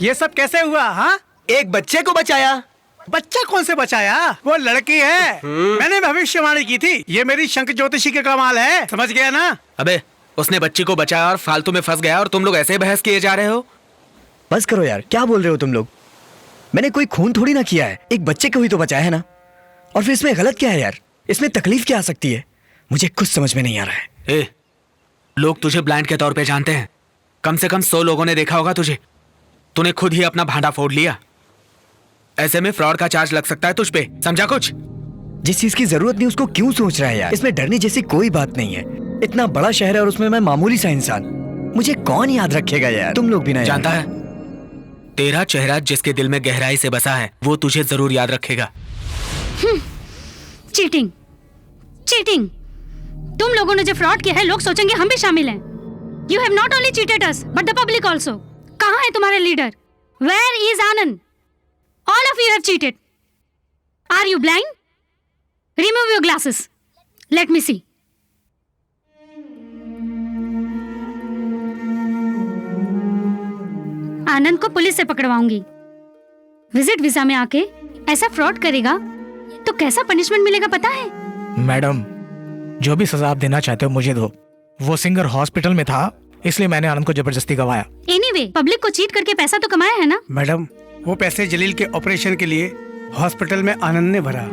ये सब कैसे हुआ? हाँ, एक बच्चे को बचाया। बच्चा कौन से बचाया? वो लड़की है। मैंने भविष्यवाणी की थी। ये मेरी शंख ज्योतिषी का कमाल है, समझ गया ना? अबे उसने बच्ची को बचाया और फालतू में फंस गया और तुम लोग ऐसे ही बहस किए जा रहे हो। बस करो यार, क्या बोल रहे हो तुम लोग? मैंने कोई खून थोड़ी ना किया है, एक बच्चे को ही तो बचाया है ना। और फिर इसमें गलत क्या है यार? इसमें तकलीफ क्या आ सकती है? मुझे कुछ समझ में नहीं आ रहा है। ए, लोग तुझे ब्लाइंड के तौर पे जानते हैं। कम से कम 100 लोगों ने देखा होगा तुझे। तूने खुद ही अपना भांडा फोड़ लिया। ऐसे में फ्रॉड का चार्ज लग सकता है तुझ पे, समझा कुछ? जिस चीज की जरूरत नहीं उसको क्यों सोच रहा है यार? इसमें डरने जैसी कोई बात नहीं है। इतना बड़ा शहर है और उसमें मैं मामूली सा इंसान। मुझे कौन याद रखेगा यार? तुम लोग भी ना। जानता है, तेरा चेहरा जिसके दिल में गहराई से बसा है वो तुझे जरूर याद रखेगा। Cheating, cheating. तुम लोगों ने जो फ्रॉड किया है लोग सोचेंगे हम भी शामिल हैं। You have not only cheated us, but the public also. कहाँ है तुम्हारे leader? Where is Anand? All of you have cheated. Are you blind? Remove your glasses. Let me see. आनंद को पुलिस से पकड़वाऊंगी। विजिट वीजा में आके ऐसा fraud करेगा तो कैसा पनिशमेंट मिलेगा पता है? मैडम, जो भी सजा आप देना चाहते हो मुझे दो। वो सिंगर हॉस्पिटल में था, इसलिए मैंने आनंद को जबरदस्ती गवाया। एनीवे, पब्लिक को चीट करके पैसा तो कमाया है ना? मैडम, वो पैसे जलील के ऑपरेशन के लिए हॉस्पिटल में आनंद ने भरा।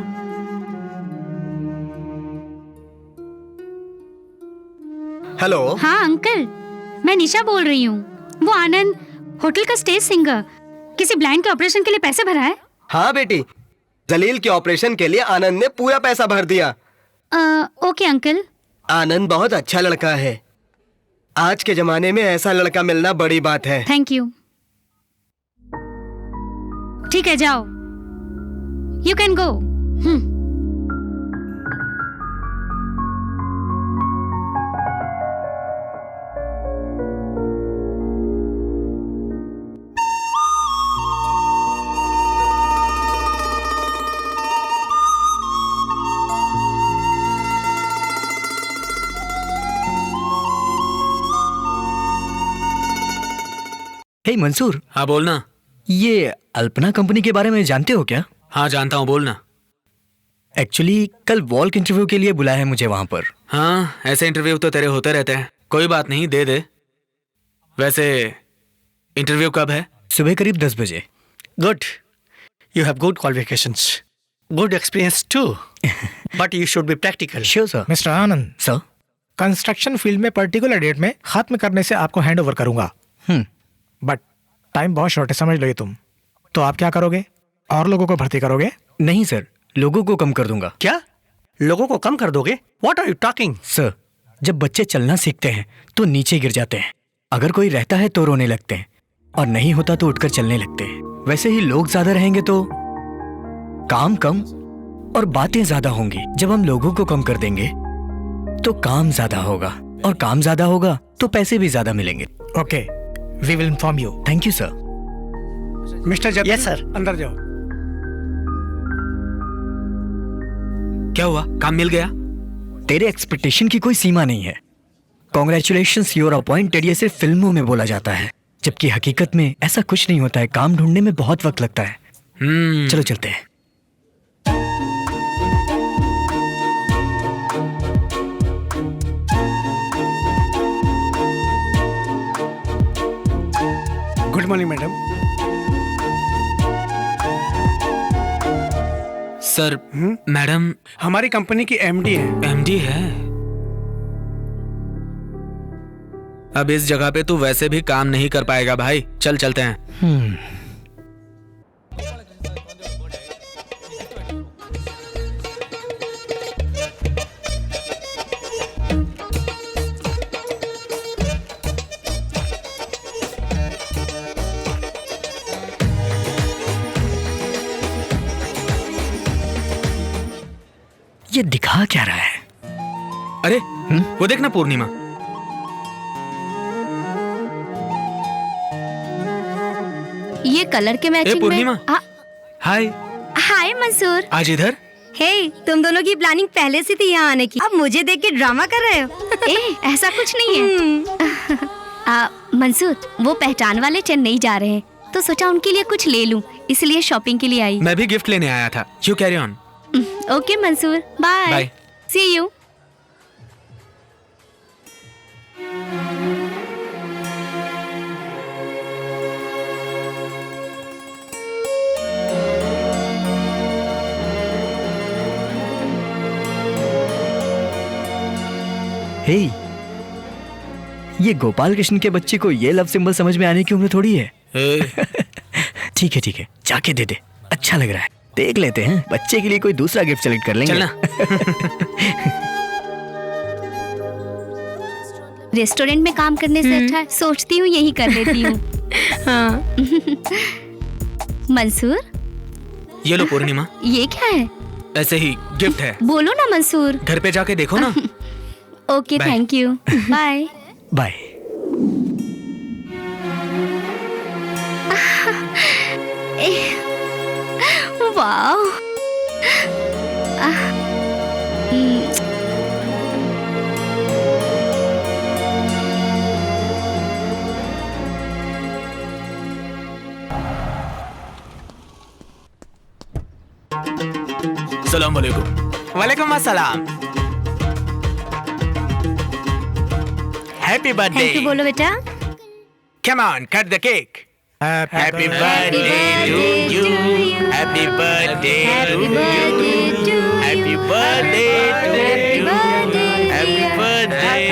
हेलो। हाँ अंकल, मैं निशा बोल रही हूँ। वो आनंद होटल का स्टेज सिंगर किसी ब्लाइंड के ऑपरेशन के लिए पैसे भरा है? हाँ बेटी, जलील के ऑपरेशन के लिए आनंद ने पूरा पैसा भर दिया। Okay uncle. आनंद बहुत अच्छा लड़का है। आज के जमाने में ऐसा लड़का मिलना बड़ी बात है। Thank you. ठीक है, जाओ, यू कैन गो। हे मंसूर। हाँ बोलना। ये अल्पना कंपनी के बारे में जानते हो क्या? हाँ जानता हूँ, बोलना। एक्चुअली कल वॉल्क इंटरव्यू के लिए बुलाया है मुझे वहां पर। हाँ, ऐसे इंटरव्यू तो तेरे होते रहते हैं। कोई बात नहीं, दे दे। वैसे इंटरव्यू कब है? सुबह करीब 10 बजे। Good, you have good qualifications, good experience too, but you should be practical. Sure sir. Mister Anand sir, construction field में पर्टिकुलर डेट में खत्म करने से आपको हैंड ओवर करूंगा, बट टाइम बहुत शॉर्ट है, समझ लो ये तुम। तो आप क्या करोगे? और लोगों को भर्ती करोगे? नहीं सर, लोगों को कम कर दूंगा। क्या? लोगों को कम कर दोगे? What are you talking? Sir, जब बच्चे चलना सीखते हैं तो नीचे गिर जाते हैं। अगर कोई रहता है तो रोने लगते हैं, और नहीं होता तो उठकर चलने लगते हैं। वैसे ही लोग ज्यादा रहेंगे तो काम कम और बातें ज्यादा होंगी। जब हम लोगों को कम कर देंगे तो काम ज्यादा होगा, और काम ज्यादा होगा तो पैसे भी ज्यादा मिलेंगे। Okay, we will inform you. Thank you sir. Mister Jatin, yes sir. अंदर जाओ। क्या हुआ, काम मिल गया? तेरे एक्सपेक्टेशन की कोई सीमा नहीं है। कॉन्ग्रेचुलेशंस, यू आर अपॉइंटेड, ये सिर्फ फिल्मों में बोला जाता है, जबकि हकीकत में ऐसा कुछ नहीं होता है। काम ढूंढने में बहुत वक्त लगता है। चलो चलते हैं। Good morning madam. Sir, madam हमारी कंपनी की एमडी है। एमडी है? अब इस जगह पे तू वैसे भी काम नहीं कर पाएगा भाई। चल चलते हैं। ये दिखा क्या रहा है? अरे वो देखना, पूर्णिमा। ये कलर के मैचिंग में। पूर्णिमा, हाय। हाय मंसूर। आज इधर? हे, तुम दोनों की प्लानिंग पहले से थी यहाँ आने की, अब मुझे देख के ड्रामा कर रहे हो? ऐसा कुछ नहीं है। मंसूर, वो पहचान वाले चेन्नई जा रहे हैं, तो सोचा उनके लिए कुछ ले लूं, इसलिए शॉपिंग के लिए आई। मैं भी गिफ्ट लेने आया था। You carry on. Okay Mansoor, bye. Bye. See you. Hey, ये गोपाल कृष्ण के बच्चे को ये लव सिंबल समझ में आने की उम्र थोड़ी है। ठीक है, जाके दे दे, अच्छा लग रहा है। देख लेते हैं, बच्चे के लिए कोई दूसरा गिफ्ट सेलेक्ट कर लेंगे। चलना। रेस्टोरेंट में काम करने से अच्छा है, सोचती हूँ यही कर लेती हूँ। हाँ। मंसूर, ये लो पूर्णिमा। ये क्या है? ऐसे ही गिफ्ट है। बोलो ना मंसूर। घर पे जाके देखो ना। Okay, thank you, bye. Bye. वाह। अस्सलाम वालेकुम। वालेकुम अस्सलाम। Happy birthday. थैंक यू बोलो बेटा। Come on, cut the cake. Happy birthday to you. Happy birthday to you. Happy birthday to you. Happy birthday.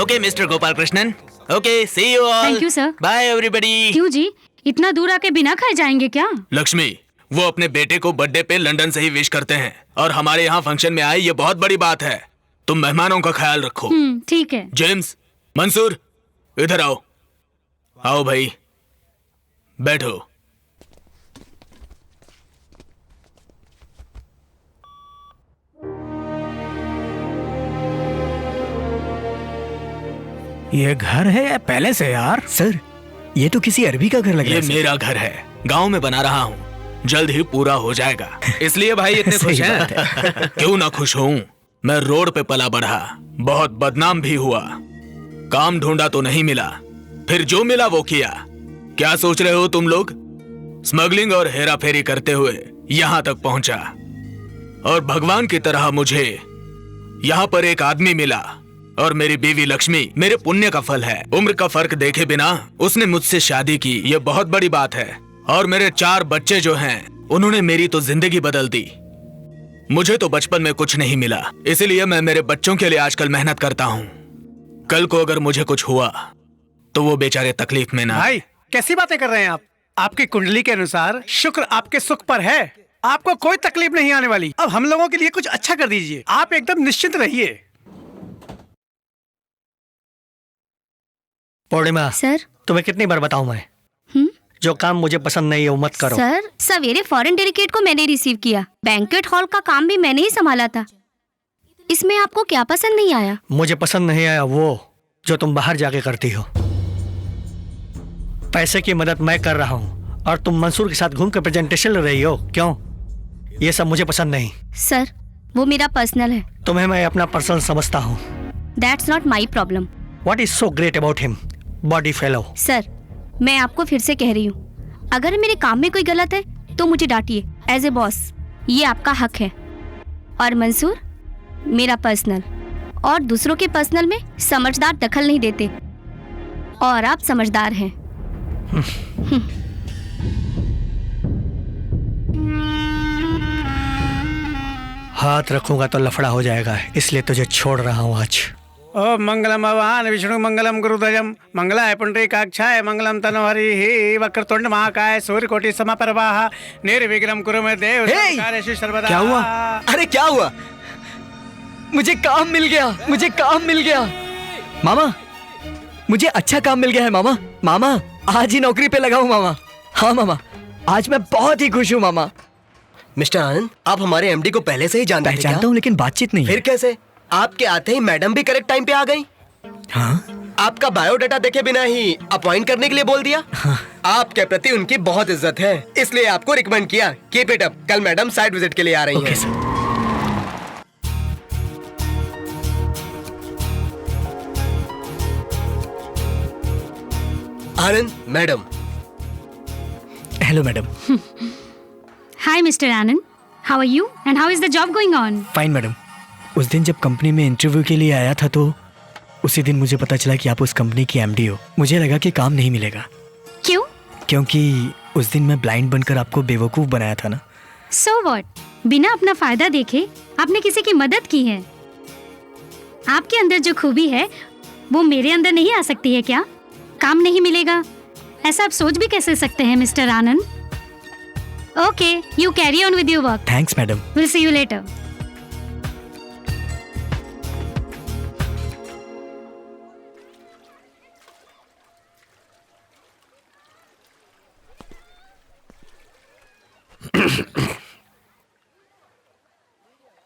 Okay Mister Gopal Krishnan. Okay, see you all. Thank you sir. Bye everybody. क्यों जी, इतना दूर आके बिना खाए जाएंगे क्या? लक्ष्मी, वो अपने बेटे को बर्थडे पे लंदन से ही विश करते हैं और हमारे यहाँ फंक्शन में आए, ये बहुत बड़ी बात है। तुम मेहमानों का ख्याल रखो। ठीक है। जेम्स, मंसूर, इधर आओ। आओ भाई, बैठो। ये घर है या पैलेस है यार? सर, ये तो किसी अरबी का घर लग रहा ये है। मेरा घर है, गांव में बना रहा हूँ, जल्द ही पूरा हो जाएगा। इसलिए भाई इतने खुश सही बात हैं। क्यों ना खुश हूँ। मैं रोड पे पला बढ़ा, बहुत बदनाम भी हुआ, काम ढूंढा तो नहीं मिला, फिर जो मिला वो किया। क्या सोच रहे हो तुम लोग? स्मगलिंग और हेरा फेरी करते हुए यहाँ तक पहुंचा और भगवान की तरह मुझे यहाँ पर एक आदमी मिला और मेरी बीवी लक्ष्मी मेरे पुण्य का फल है। उम्र का फर्क देखे बिना उसने मुझसे शादी की, ये बहुत बड़ी बात है। और मेरे 4 बच्चे जो हैं, उन्होंने मेरी तो जिंदगी बदल दी। मुझे तो बचपन में कुछ नहीं मिला, इसलिए मैं मेरे बच्चों के लिए आजकल मेहनत करता हूँ। कल को अगर मुझे कुछ हुआ तो वो बेचारे तकलीफ में ना। भाई कैसी बातें कर रहे हैं आप? आपकी कुंडली के अनुसार शुक्र आपके सुख पर है, आपको कोई तकलीफ नहीं आने वाली। अब हम लोगों के लिए कुछ अच्छा कर दीजिए, आप एकदम निश्चिंत रहिए। पूर्णिमा सर। तुम्हें कितनी बार बताऊं मैं, जो काम मुझे पसंद नहीं है वो मत करो। सर, सवेरे फॉरेन डेलीगेट को मैंने रिसीव किया, बैंक्वेट हॉल का काम भी मैंने ही संभाला था। इसमें आपको क्या पसंद नहीं आया? मुझे पसंद नहीं आया वो जो तुम बाहर जाके करती हो। पैसे की मदद मैं कर रहा हूँ और तुम मंसूर के साथ घूम कर प्रेजेंटेशन ले रही हो। क्यों? ये सब मुझे पसंद नहीं। सर, वो मेरा पर्सनल है। तुम्हें मैं अपना पर्सनल समझता हूँ। That's not my problem. What is so great about him? Body fellow. Sir, मैं आपको फिर से कह रही हूँ, अगर मेरे काम में कोई गलत है तो मुझे डांटिए एज ए बॉस, ये आपका हक है। और मंसूर मेरा पर्सनल, और दूसरों के पर्सनल में समझदार दखल नहीं देते, और आप समझदार हैं। हाथ रखूंगा तो लफड़ा हो जाएगा, इसलिए तुझे छोड़ रहा हूँ आज। ओम मंगलम भगवान विष्णु मंगलम गुरुध्वजम मंगलाय पुंडरीकाक्षाय मंगलम तनोहरि वक्रतुंड महाकाय सूर्यकोटि समप्रभा निर्विघ्नं कुरु मे देव सर्वकार्येषु सर्वदा। क्या हुआ? अरे क्या हुआ? मुझे काम मिल गया, मुझे काम मिल गया। मामा, मुझे अच्छा काम मिल गया है मामा। मामा, आज ही नौकरी पे लगा हूँ मामा। हाँ मामा, आज मैं बहुत ही खुश हूँ मामा। मिस्टर आनंद, आप हमारे एमडी को पहले से ही जानते थे क्या? पहचानता हूँ लेकिन बातचीत नहीं। फिर कैसे? आपके आते ही मैडम भी करेक्ट टाइम पे आ गई। हाँ? आपका बायोडाटा देखे बिना ही अपॉइंट करने के लिए बोल दिया। हाँ। आपके प्रति उनकी बहुत इज्जत है, इसलिए आपको रिकमेंड किया। Keep it up. कल मैडम साइट विजिट के लिए आ रही हैं। Anand, madam. Hello madam. Hi, Mr. Anand. How are you? And how is the job going on? Fine madam. उस दिन जब कंपनी में इंटरव्यू के लिए आया था तो उसी दिन मुझे पता चला कि आप उस कंपनी की एमडी हो। मुझे लगा कि काम नहीं मिलेगा। क्यों? क्योंकि उस दिन मैं ब्लाइंड बनकर आपको बेवकूफ बनाया था ना। So what? बिना अपना फायदा देखे आपने किसी की मदद की है। आपके अंदर जो खूबी है वो मेरे अंदर नहीं आ सकती है क्या? काम नहीं मिलेगा, ऐसा आप सोच भी कैसे सकते हैं mister Anand? Okay, you carry on with your work. Thanks madam. Will see you later.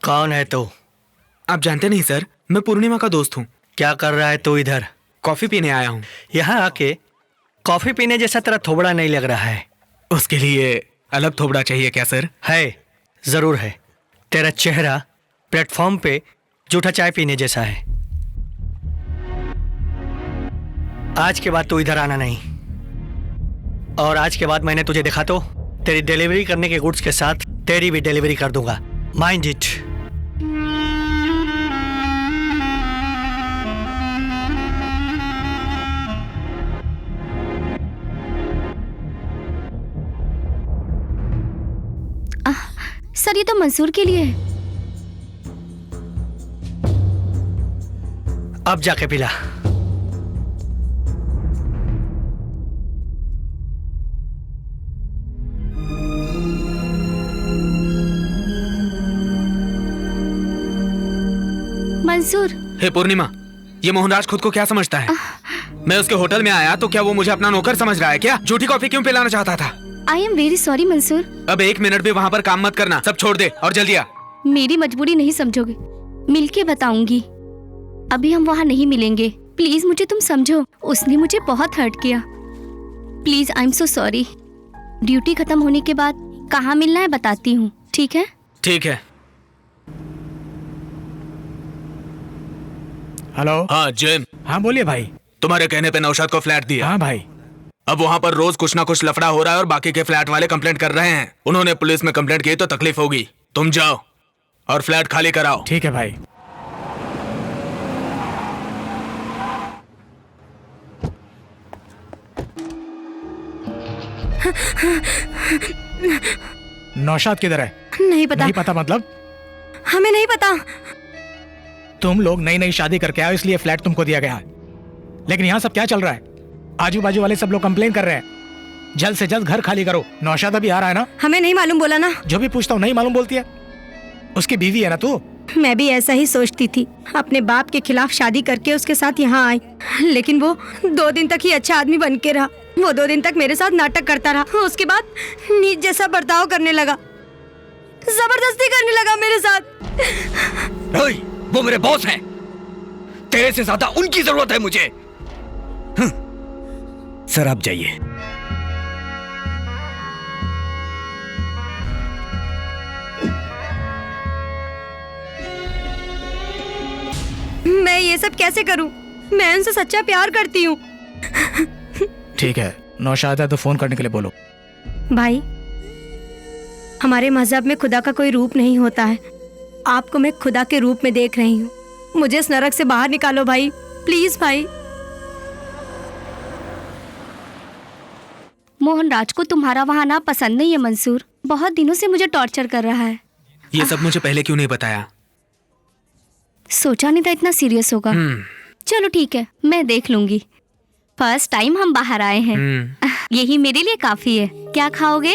कौन है तू? आप जानते नहीं सर, मैं पूर्णिमा का दोस्त हूँ। क्या कर रहा है तू इधर? कॉफी पीने आया हूँ। यहाँ आके कॉफी पीने जैसा तेरा थोबड़ा नहीं लग रहा है। उसके लिए अलग थोबड़ा चाहिए क्या सर? है, जरूर है। तेरा चेहरा प्लेटफॉर्म पे जूठा चाय पीने जैसा है। आज के बाद तू इधर आना नहीं, और आज के बाद मैंने तुझे देखा तो तेरी डिलीवरी करने के गुड्स के साथ तेरी भी डिलीवरी कर दूंगा, माइंड इट। सर ये तो मंसूर के लिए है। अब जाके पिला। मंसूर। हे पूर्णिमा, ये मोहनराज खुद को क्या समझता है? मैं उसके होटल में आया तो क्या वो मुझे अपना नौकर समझ रहा है क्या? झूठी कॉफी क्यों पिलाना चाहता था? I am very sorry Mansoor. अब 1 मिनट भी वहाँ पर काम मत करना, सब छोड़ दे और जल्दी आ। मेरी मजबूरी नहीं समझोगे, मिलके बताऊंगी। अभी हम वहाँ नहीं मिलेंगे, प्लीज मुझे तुम समझो। उसने मुझे बहुत हर्ट किया। Please I am so sorry. Duty खत्म होने के बाद कहाँ मिलना है बताती हूँ, ठीक है? ठीक है। हेलो। हाँ जिम। हाँ बोलिए भाई। तुम्हारे कहने पे नौशाद को फ्लैट दिया। हाँ भाई। अब वहाँ पर रोज कुछ ना कुछ लफड़ा हो रहा है और बाकी के फ्लैट वाले कंप्लेंट कर रहे हैं। उन्होंने पुलिस में कंप्लेंट की तो तकलीफ होगी। तुम जाओ और फ्लैट खाली कराओ। ठीक है भाई। नौशाद किधर है? नहीं पता। नहीं पता मतलब? हमें नहीं पता। तुम लोग नई नई शादी करके आए इसलिए फ्लैट तुमको दिया गया है, लेकिन यहाँ सब क्या चल रहा है? आजू बाजू वाले सब लोग कंप्लेन कर रहे हैं। जल्द से जल्द घर खाली करो। नौशाद अभी आ रहा है ना? हमें नहीं मालूम बोला ना। जो भी पूछता हूँ नहीं मालूम बोलती है। उसकी बीवी है ना तू? मैं भी ऐसा ही सोचती थी। अपने बाप के खिलाफ शादी करके उसके साथ यहाँ आई, लेकिन वो 2 दिन तक ही अच्छा आदमी बन के रहा। वो 2 दिन तक मेरे साथ नाटक करता रहा, उसके बाद नीच जैसा बर्ताव करने लगा, जबरदस्ती करने लगा मेरे साथ। ओए, वो मेरे बॉस हैं। तेरे से ज्यादा उनकी जरूरत है मुझे। सर आप जाइए। मैं ये सब कैसे करूं? मैं उनसे सच्चा प्यार करती हूँ। ठीक है, नौशाद है तो फोन करने के लिए बोलो। भाई, हमारे मजहब में खुदा का कोई रूप नहीं होता है। आपको मैं खुदा के रूप में देख रही हूँ। मुझे इस नरक से बाहर निकालो भाई, प्लीज भाई। मोहनराज को तुम्हारा वहाँ ना पसंद नहीं है मंसूर। बहुत दिनों से मुझे टॉर्चर कर रहा है। ये सब मुझे पहले क्यों नहीं बताया? सोचा नहीं था इतना सीरियस होगा। चलो ठीक है, मैं देख लूंगी। फर्स्ट टाइम हम बाहर आए हैं, यही मेरे लिए काफी है। क्या खाओगे?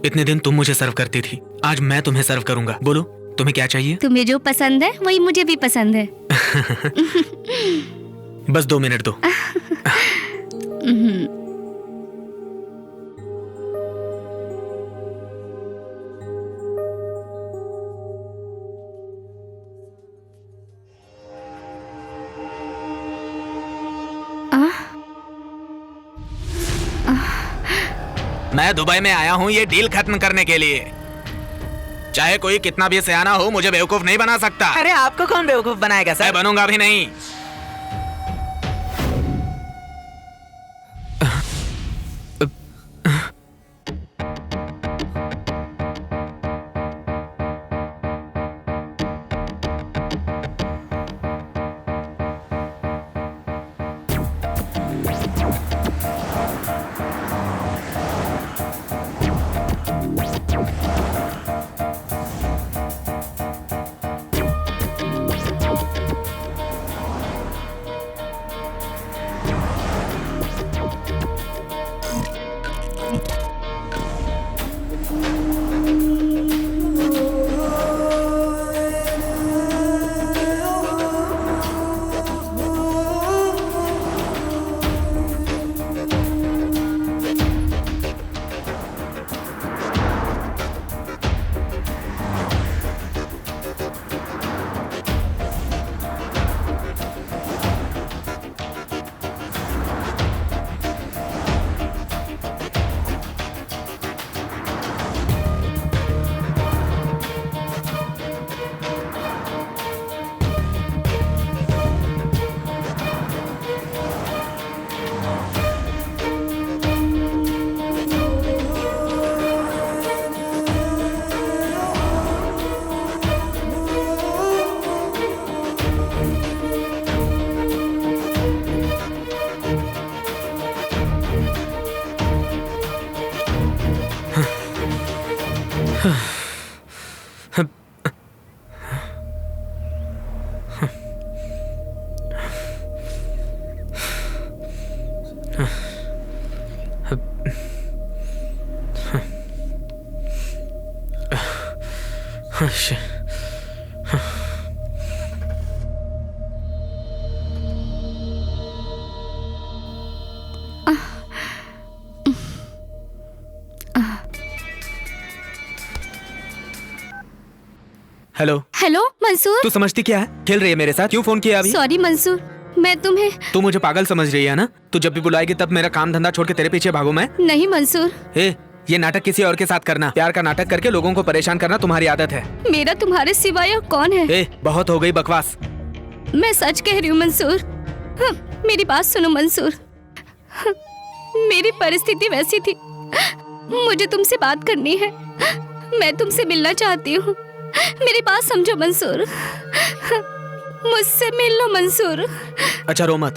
इतने दिन तुम मुझे सर्व करती थी, आज मैं तुम्हें सर्व करूंगा। बोलो तुम्हें क्या चाहिए? तुम्हें जो पसंद है वही मुझे भी पसंद है। बस 2 मिनट दो। मैं दुबई में आया हूँ ये डील खत्म करने के लिए। चाहे कोई कितना भी सयाना हो, मुझे बेवकूफ नहीं बना सकता। अरे आपको कौन बेवकूफ बनाएगा सर? मैं बनूंगा भी नहीं। Hello hello Mansoor. तू समझती क्या है? खेल रही है मेरे साथ? क्यों फोन किया अभी? सॉरी मंसूर, मैं तुम्हें। तू मुझे पागल समझ रही है ना? तू जब भी बुलाएगी तब मेरा काम धंधा छोड़ के तेरे पीछे भागू मैं? नहीं मंसूर। ये नाटक किसी और के साथ करना, प्यार का नाटक करके लोगों को परेशान करना तुम्हारी आदत है। मेरा तुम्हारे सिवाय और कौन है? बहुत हो गई बकवास। मैं सच कह रही हूँ मंसूर। मेरी बात सुनो मंसूर। मेरी परिस्थिति वैसी थी, मुझे तुमसे बात करनी है, मैं तुमसे मिलना चाहती हूँ। मेरी बात समझो मंसूर, मुझसे मिल लो मंसूर। अच्छा रो मत।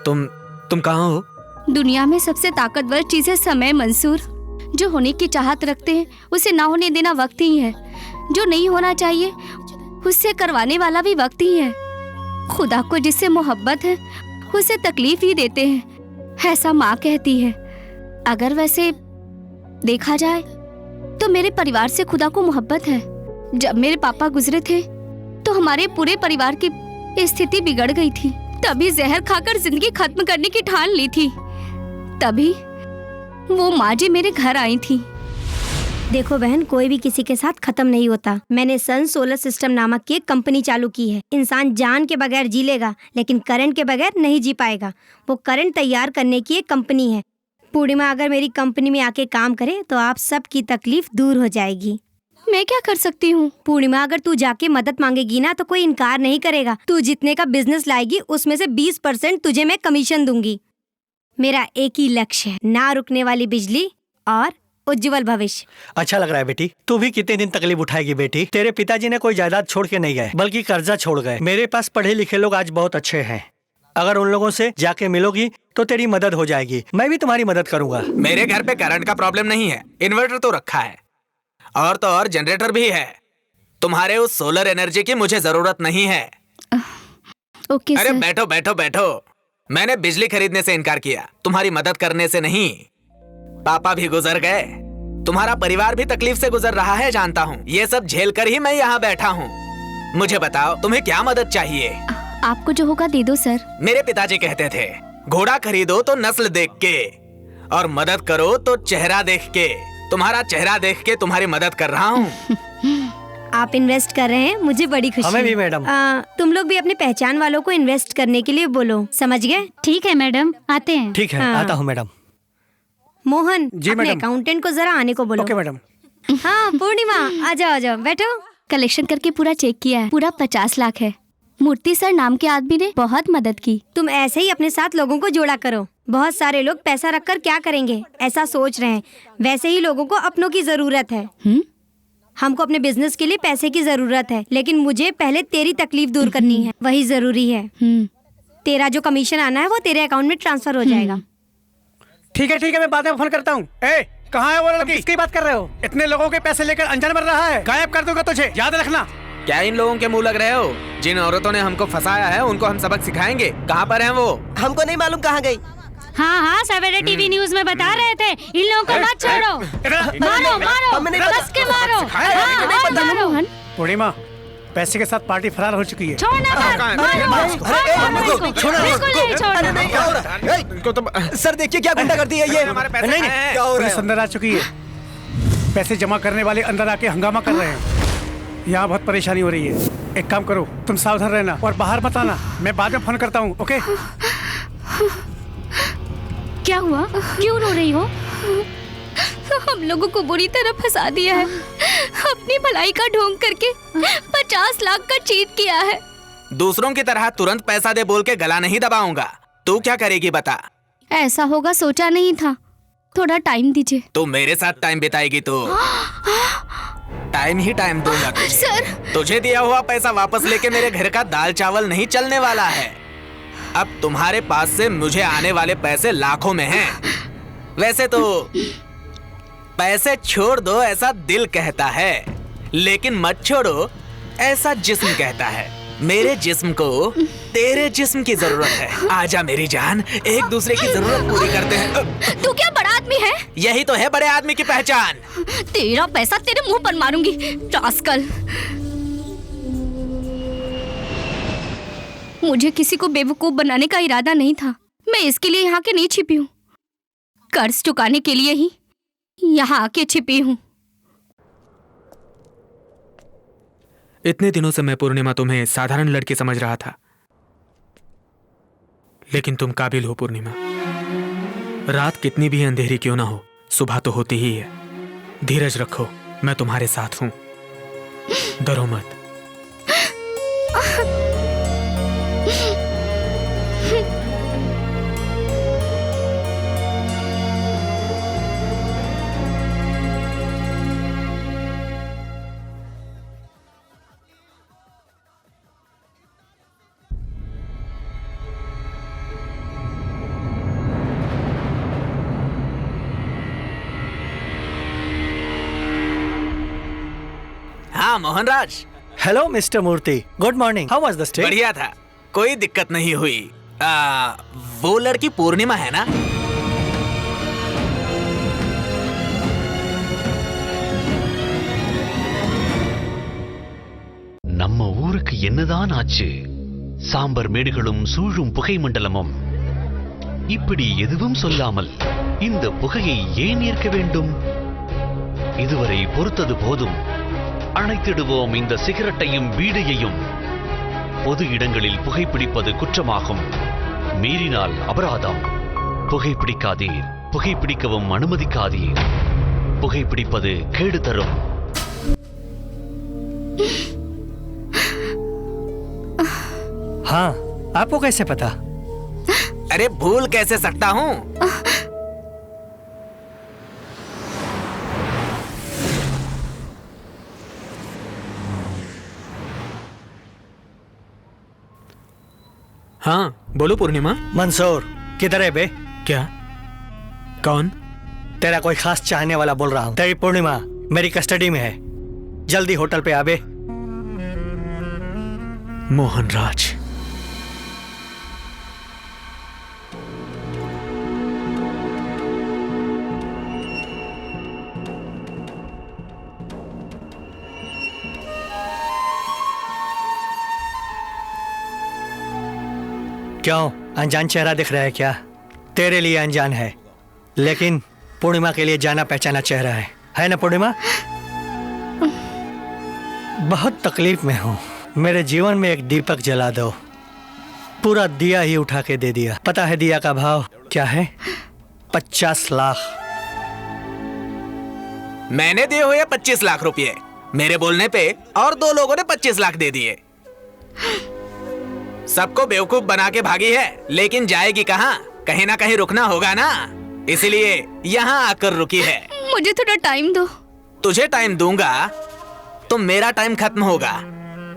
तुम कहाँ हो? दुनिया में सबसे ताकतवर चीज है समय मंसूर। जो होने की चाहत रखते हैं उसे ना होने देना वक्त ही है। जो नहीं होना चाहिए उससे करवाने वाला भी वक्त ही है। खुदा को जिससे मोहब्बत है उसे तकलीफ ही देते हैं, ऐसा माँ कहती है। अगर वैसे देखा जाए तो मेरे परिवार से खुदा को मोहब्बत है। जब मेरे पापा गुजरे थे तो हमारे पूरे परिवार की स्थिति बिगड़ गई थी। तभी जहर खाकर जिंदगी खत्म करने की ठान ली थी। तभी वो माँ जी मेरे घर आई थी। देखो बहन, कोई भी किसी के साथ खत्म नहीं होता। मैंने सन सोलर सिस्टम नामक की एक कंपनी चालू की है। इंसान जान के बगैर जी लेगा लेकिन करंट के बगैर नहीं जी पाएगा। वो करंट तैयार करने की एक कंपनी है। पूर्णिमा अगर मेरी कंपनी में आके काम करे तो आप सब की तकलीफ दूर हो जाएगी। मैं क्या कर सकती हूँ? पूर्णिमा, अगर तू जाके मदद मांगेगी ना तो कोई इनकार नहीं करेगा। तू जितने का बिजनेस लाएगी उसमें से 20% तुझे मैं कमीशन दूंगी। मेरा एक ही लक्ष्य है, ना रुकने वाली बिजली और उज्जवल भविष्य। अच्छा लग रहा है बेटी। तू भी कितने दिन तकलीफ उठाएगी बेटी? तेरे पिताजी ने कोई जायदाद छोड़ के नहीं गए, बल्कि कर्जा छोड़ गए। मेरे पास पढ़े लिखे लोग आज बहुत अच्छे हैं। अगर उन लोगों से जाके मिलोगी तो तेरी मदद हो जाएगी। मैं भी तुम्हारी मदद करूंगा। मेरे घर पे करंट का प्रॉब्लम नहीं है, इन्वर्टर तो रखा है और तो और जनरेटर भी है। तुम्हारे उस सोलर एनर्जी की मुझे जरूरत नहीं है। ओके अरे सर। बैठो बैठो बैठो। मैंने बिजली खरीदने से इनकार किया, तुम्हारी मदद करने से नहीं। पापा भी गुजर गए, तुम्हारा परिवार भी तकलीफ से गुजर रहा है, जानता हूँ। ये सब झेल कर ही मैं यहाँ बैठा हूँ। मुझे बताओ तुम्हें क्या मदद चाहिए? आपको जो होगा दे दो सर। मेरे पिताजी कहते थे घोड़ा खरीदो तो नस्ल देख के और मदद करो तो चेहरा देख के। तुम्हारा चेहरा देख के तुम्हारी मदद कर रहा हूँ। आप इन्वेस्ट कर रहे हैं, मुझे बड़ी खुशी हमें भी है। मैडम। तुम लोग भी अपने पहचान वालों को इन्वेस्ट करने के लिए बोलो, समझ गए? ठीक है मैडम, आते हैं। ठीक है, हाँ। आता हूँ मैडम। मोहन, जी अपने मैडम। अकाउंटेंट को जरा आने को बोलो। Okay madam. हाँ पूर्णिमा, आ जाओ बैठो। कलेक्शन करके पूरा चेक किया है, पूरा 50 लाख है। मूर्ति सर नाम के आदमी ने बहुत मदद की। तुम ऐसे ही अपने साथ लोगों को जोड़ा करो। बहुत सारे लोग पैसा रखकर क्या करेंगे ऐसा सोच रहे हैं, वैसे ही लोगों को अपनों की जरूरत है। हमको अपने बिजनेस के लिए पैसे की जरूरत है, लेकिन मुझे पहले तेरी तकलीफ दूर करनी है, वही जरूरी है। तेरा जो कमीशन आना है वो तेरे अकाउंट में ट्रांसफर हो जाएगा। ठीक है, मैं बाद में फोन करता हूँ। कहाँ है वो लड़की? किसकी बात कर रहे हो? इतने लोगों के पैसे लेकर अनजान मर रहा है, गायब कर दूंगा तुझे, याद रखना। क्या इन लोगों के मुंह लग रहे हो? जिन औरतों ने हमको फंसाया है उनको हम सबक सिखाएंगे। कहाँ पर हैं वो? हमको नहीं मालूम कहाँ गई। हाँ सवेरे टीवी न्यूज में बता रहे थे, इन लोगों को मत छोड़ो। मारो कस के मारो। हाँ, मारो। पूर्णिमा, पैसे के साथ पार्टी फरार हो चुकी है। छोड़ना मत, मारो। बिल्कुल नहीं छोड़ना। सर देखिए क्या गुंडागर्दी है ये। हमारे पैसे नहीं, हैं। क्या हो रहा है? पुलिस अंदर आ चुकी है। पैसे जमा करने वाले अंदर आके हंगामा कर रहे हैं। यहाँ बहुत परेशानी हो रही है। एक काम करो, तुम सावधान रहना और बाहर मत आना। मैं बाद में फोन करता हूँ। ओके? क्या हुआ? क्यों रो रही हो? हम लोगों को बुरी तरह फंसा दिया है। अपनी भलाई का ढोंग करके 50 लाख का चीट किया है। दूसरों की तरह तुरंत पैसा दे बोल के गला नहीं दबाऊंगा। तू क्या करेगी बता? ऐसा होगा सोचा नहीं था, थोड़ा टाइम दीजिए। तू मेरे साथ टाइम बिताएगी तो टाइम ही टाइम दूंगा तुझे। सर, तुझे दिया हुआ पैसा वापस लेके मेरे घर का दाल चावल नहीं चलने वाला है। अब तुम्हारे पास से मुझे आने वाले पैसे लाखों में हैं। वैसे तो पैसे छोड़ दो ऐसा दिल कहता है, लेकिन मत छोड़ो ऐसा जिस्म कहता है। मेरे जिस्म को तेरे जिस्म की जरूरत है। आजा मेरी जान, एक दूसरे की जरूरत पूरी करते हैं। तू क्या बड़ा आदमी है? यही तो है बड़े आदमी की पहचान। तेरा पैसा तेरे मुंह पर मारूंगी, रास्कल। मुझे किसी को बेवकूफ बनाने का इरादा नहीं था। मैं इसके लिए यहाँ के नहीं छिपी हूँ। कर्ज चुकाने के लिए ही यहाँ आके छिपी हूँ। इतने दिनों से मैं पूर्णिमा तुम्हें साधारण लड़की समझ रहा था, लेकिन तुम काबिल हो पूर्णिमा। रात कितनी भी अंधेरी क्यों ना हो, सुबह तो होती ही है। धीरज रखो, मैं तुम्हारे साथ हूं। डरो मत। हाँ Mohanraj. Hello mister Murthy, good morning. How was the stay? बढ़िया था, कोई दिक्कत नहीं हुई। वो लड़की पूर्णिमा है ना? நம்ம ஊருக்கு என்னதான் ஆச்சு? சாம்பர் மேடுகளும் சூழும் புகை மண்டலமும். இப்படி எதுவும் சொல்லாமல் இந்த புகையை ஏன் ஏற்க வேண்டும்? இதுவரை பொறுத்தது போதும். அணைத்திடுவோம் இந்த சிகரெட்டையும் பீடியையும். பொது இடங்களில் புகைப்பிடிப்பது குற்றமாகும். மீறினால் அபராதம். புகைப்பிடிக்காதீர், புகைப்பிடிக்கவும் அனுமதிக்காதீர். புகைப்பிடிப்பது கேடு தரும். हाँ, आपको कैसे पता? अरे भूल कैसे सकता हूँ? हाँ बोलो पूर्णिमा। मंसूर किधर है बे? क्या? कौन? तेरा कोई खास चाहने वाला बोल रहा हूँ। तेरी पूर्णिमा मेरी कस्टडी में है, जल्दी होटल पे आबे। मोहनराज, क्यों अनजान चेहरा दिख रहा है क्या? तेरे लिए अनजान है, लेकिन पूर्णिमा के लिए जाना पहचाना चेहरा है ना पूर्णिमा? बहुत तकलीफ में हूँ, मेरे जीवन में एक दीपक जला दो। पूरा दिया ही उठा के दे दिया। पता है दिया का भाव क्या है? 50 लाख। मैंने दिए हुए 25 लाख रुपए। मेरे बोलने पे और 2 लोगों ने 25 लाख दे दिए। सबको बेवकूफ बना के भागी है, लेकिन जाएगी कहाँ? कहीं ना कहीं रुकना होगा ना, इसलिए यहाँ आकर रुकी है। मुझे थोड़ा टाइम दो। तुझे टाइम दूंगा तो मेरा टाइम खत्म होगा।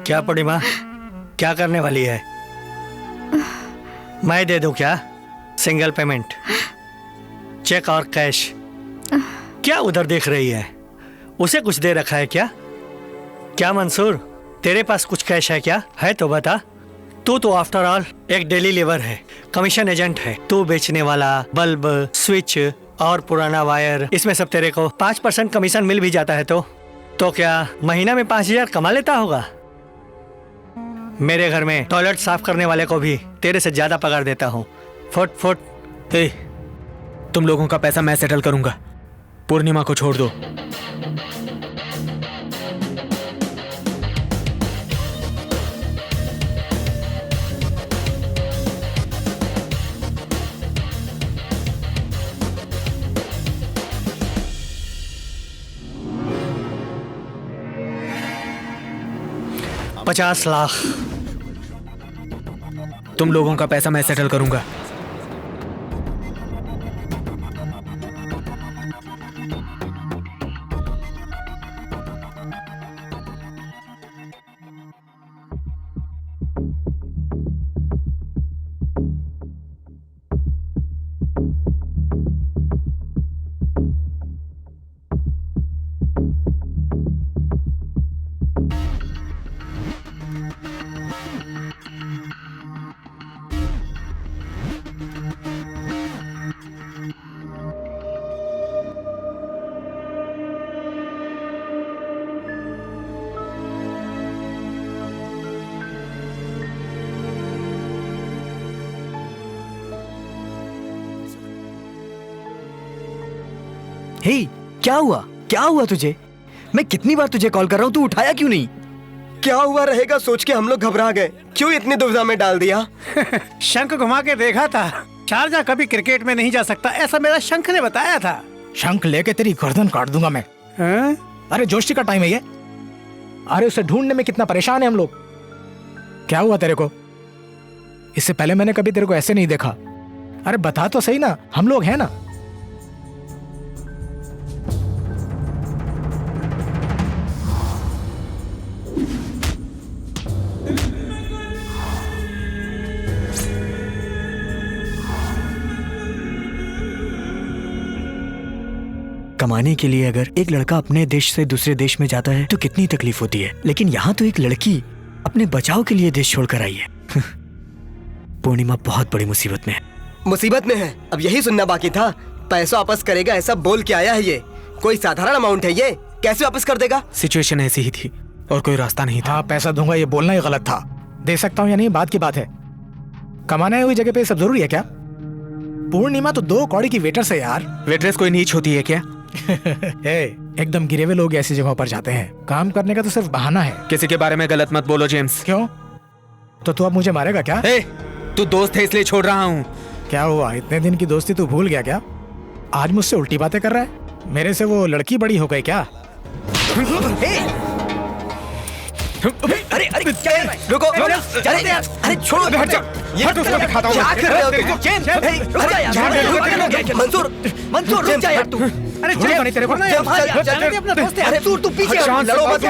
क्या पूर्णिमा, क्या करने वाली है? मैं दे दूं क्या? सिंगल पेमेंट, चेक और कैश? क्या उधर देख रही है? उसे कुछ दे रखा है क्या? क्या मंसूर, तेरे पास कुछ कैश है क्या? है तो बता। तू तो आफ्टर ऑल एक डेली लेबर है, कमीशन एजेंट है। तू बेचने वाला बल्ब, स्विच और पुराना वायर, इसमें सब तेरे को 5% कमीशन मिल भी जाता है तो क्या महीना में 5,000 कमा लेता होगा? मेरे घर में टॉयलेट साफ करने वाले को भी तेरे से ज्यादा पगार देता हूँ। Foot foot. तुम लोगों का पैसा मैं सेटल करूंगा, पूर्णिमा को छोड़ दो। $50 लाख। तुम लोगों का पैसा मैं सेटल करूंगा। हे, क्या हुआ तुझे? मैं कितनी बार तुझे कॉल कर रहा हूँ, तू उठाया क्यों नहीं? क्या हुआ रहेगा सोच के हम लोग घबरा गए। क्यों इतनी दुविधा में डाल दिया? शंख घुमा के देखा था। शारजा कभी क्रिकेट में नहीं जा सकता, ऐसा मेरा शंख ने बताया था। शंख लेके तेरी गर्दन काट दूंगा मैं। अरे जोशी का टाइम है ये। अरे उसे ढूंढने में कितना परेशान है हम लोग। क्या हुआ तेरे को? इससे पहले मैंने कभी तेरे को ऐसे नहीं देखा। अरे बता तो सही ना, हम लोग हैं ना। कमाने के लिए अगर एक लड़का अपने देश से दूसरे देश में जाता है तो कितनी तकलीफ होती है, लेकिन यहाँ तो एक लड़की अपने बचाव के लिए देश छोड़कर आई है। पूर्णिमा बहुत बड़ी मुसीबत में है। मुसीबत में है? अब यही सुनना बाकी था। पैसा वापस करेगा ऐसा बोल के आया है ये। कोई साधारण अमाउंट है ये? कैसे वापस कर देगा? सिचुएशन ऐसी ही थी और कोई रास्ता नहीं था। हाँ, पैसा दूंगा ये बोलना ही गलत था। दे सकता हूँ या नहीं बात की बात है। कमाने हुई जगह पे सब जरूरी है क्या? पूर्णिमा तो 2 कौड़ी की वेटर से यार। वेटरेस कोई नीच होती है क्या? एकदम गिरे हुए लोग ऐसी जगहों पर जाते हैं। काम करने का तो सिर्फ बहाना है। किसी के बारे में गलत मत बोलो जेम्स। क्यों? तो तू अब मुझे मारेगा क्या? तू दोस्त है इसलिए छोड़ रहा हूँ। क्या हुआ, इतने दिन की दोस्ती तू भूल गया क्या? आज मुझसे उल्टी बातें कर रहा है? मेरे से वो लड़की बड़ी हो गई क्या? अरे अरे क्या है? रुको, अरे छोड़ो, हट जाओ। ये तो उसको दिखाता हूँ। क्या कर रहे हो तुम? मंसूर रुक जा यार तू। अरे छोड़ो नहीं तेरे को। अपना दोस्त है। अरे तू पीछे लड़ो मत।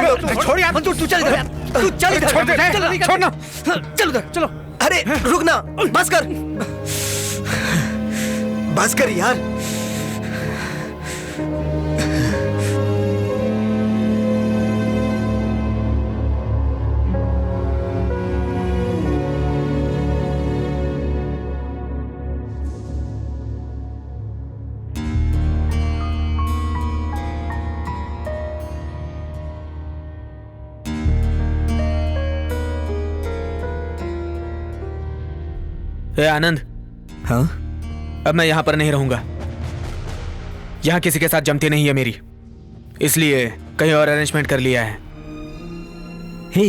छोड़ यार मंसूर, तू चल इधर। तू चल इधर। छोड़ना। चल उधर, चलो। अरे रुक ना, बस कर यार। आनंद। हाँ? अब मैं यहाँ पर नहीं रहूंगा। यहाँ किसी के साथ जमती नहीं है मेरी, इसलिए कहीं और अरेंजमेंट कर लिया है। हे,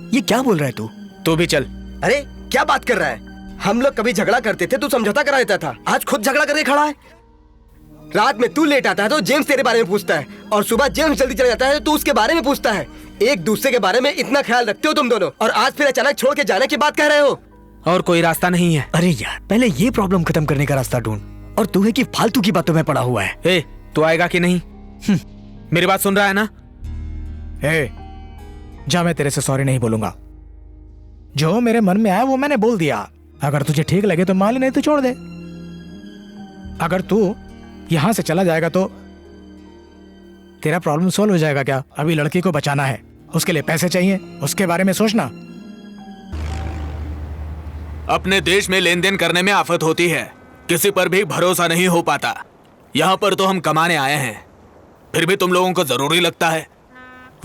ये क्या बोल रहा है तू? तू भी चल। अरे क्या बात कर रहा है? हम लोग कभी झगड़ा करते थे, तू समझौता करा देता था। आज खुद झगड़ा करके खड़ा है। रात में तू लेट आता है तो जेम्स तेरे बारे में पूछता है, और सुबह जेम्स जल्दी चला जाता है तो तू उसके बारे में पूछता है। एक दूसरे के बारे में इतना ख्याल रखते हो तुम दोनों, और आज फिर अचानक छोड़ के जाने की बात कह रहे हो। और कोई रास्ता नहीं है। अरे यार, पहले ये प्रॉब्लम खत्म करने का रास्ता ढूंढ, और तू है कि फालतू की बातों में पड़ा हुआ है। तू आएगा कि नहीं? मेरी बात सुन रहा है ना? जा, मैं तेरे से सॉरी नहीं बोलूंगा। जो मेरे मन में आया वो मैंने बोल दिया। अगर तुझे ठीक लगे तो मान ले, नहीं तो छोड़ दे। अगर तू यहां से चला जाएगा तो तेरा प्रॉब्लम सॉल्व हो जाएगा क्या? अभी लड़की को बचाना है, उसके लिए पैसे चाहिए, उसके बारे में सोचना। अपने देश में लेन देन करने में आफत होती है, किसी पर भी भरोसा नहीं हो पाता। यहाँ पर तो हम कमाने आए हैं, फिर भी तुम लोगों को जरूरी लगता है।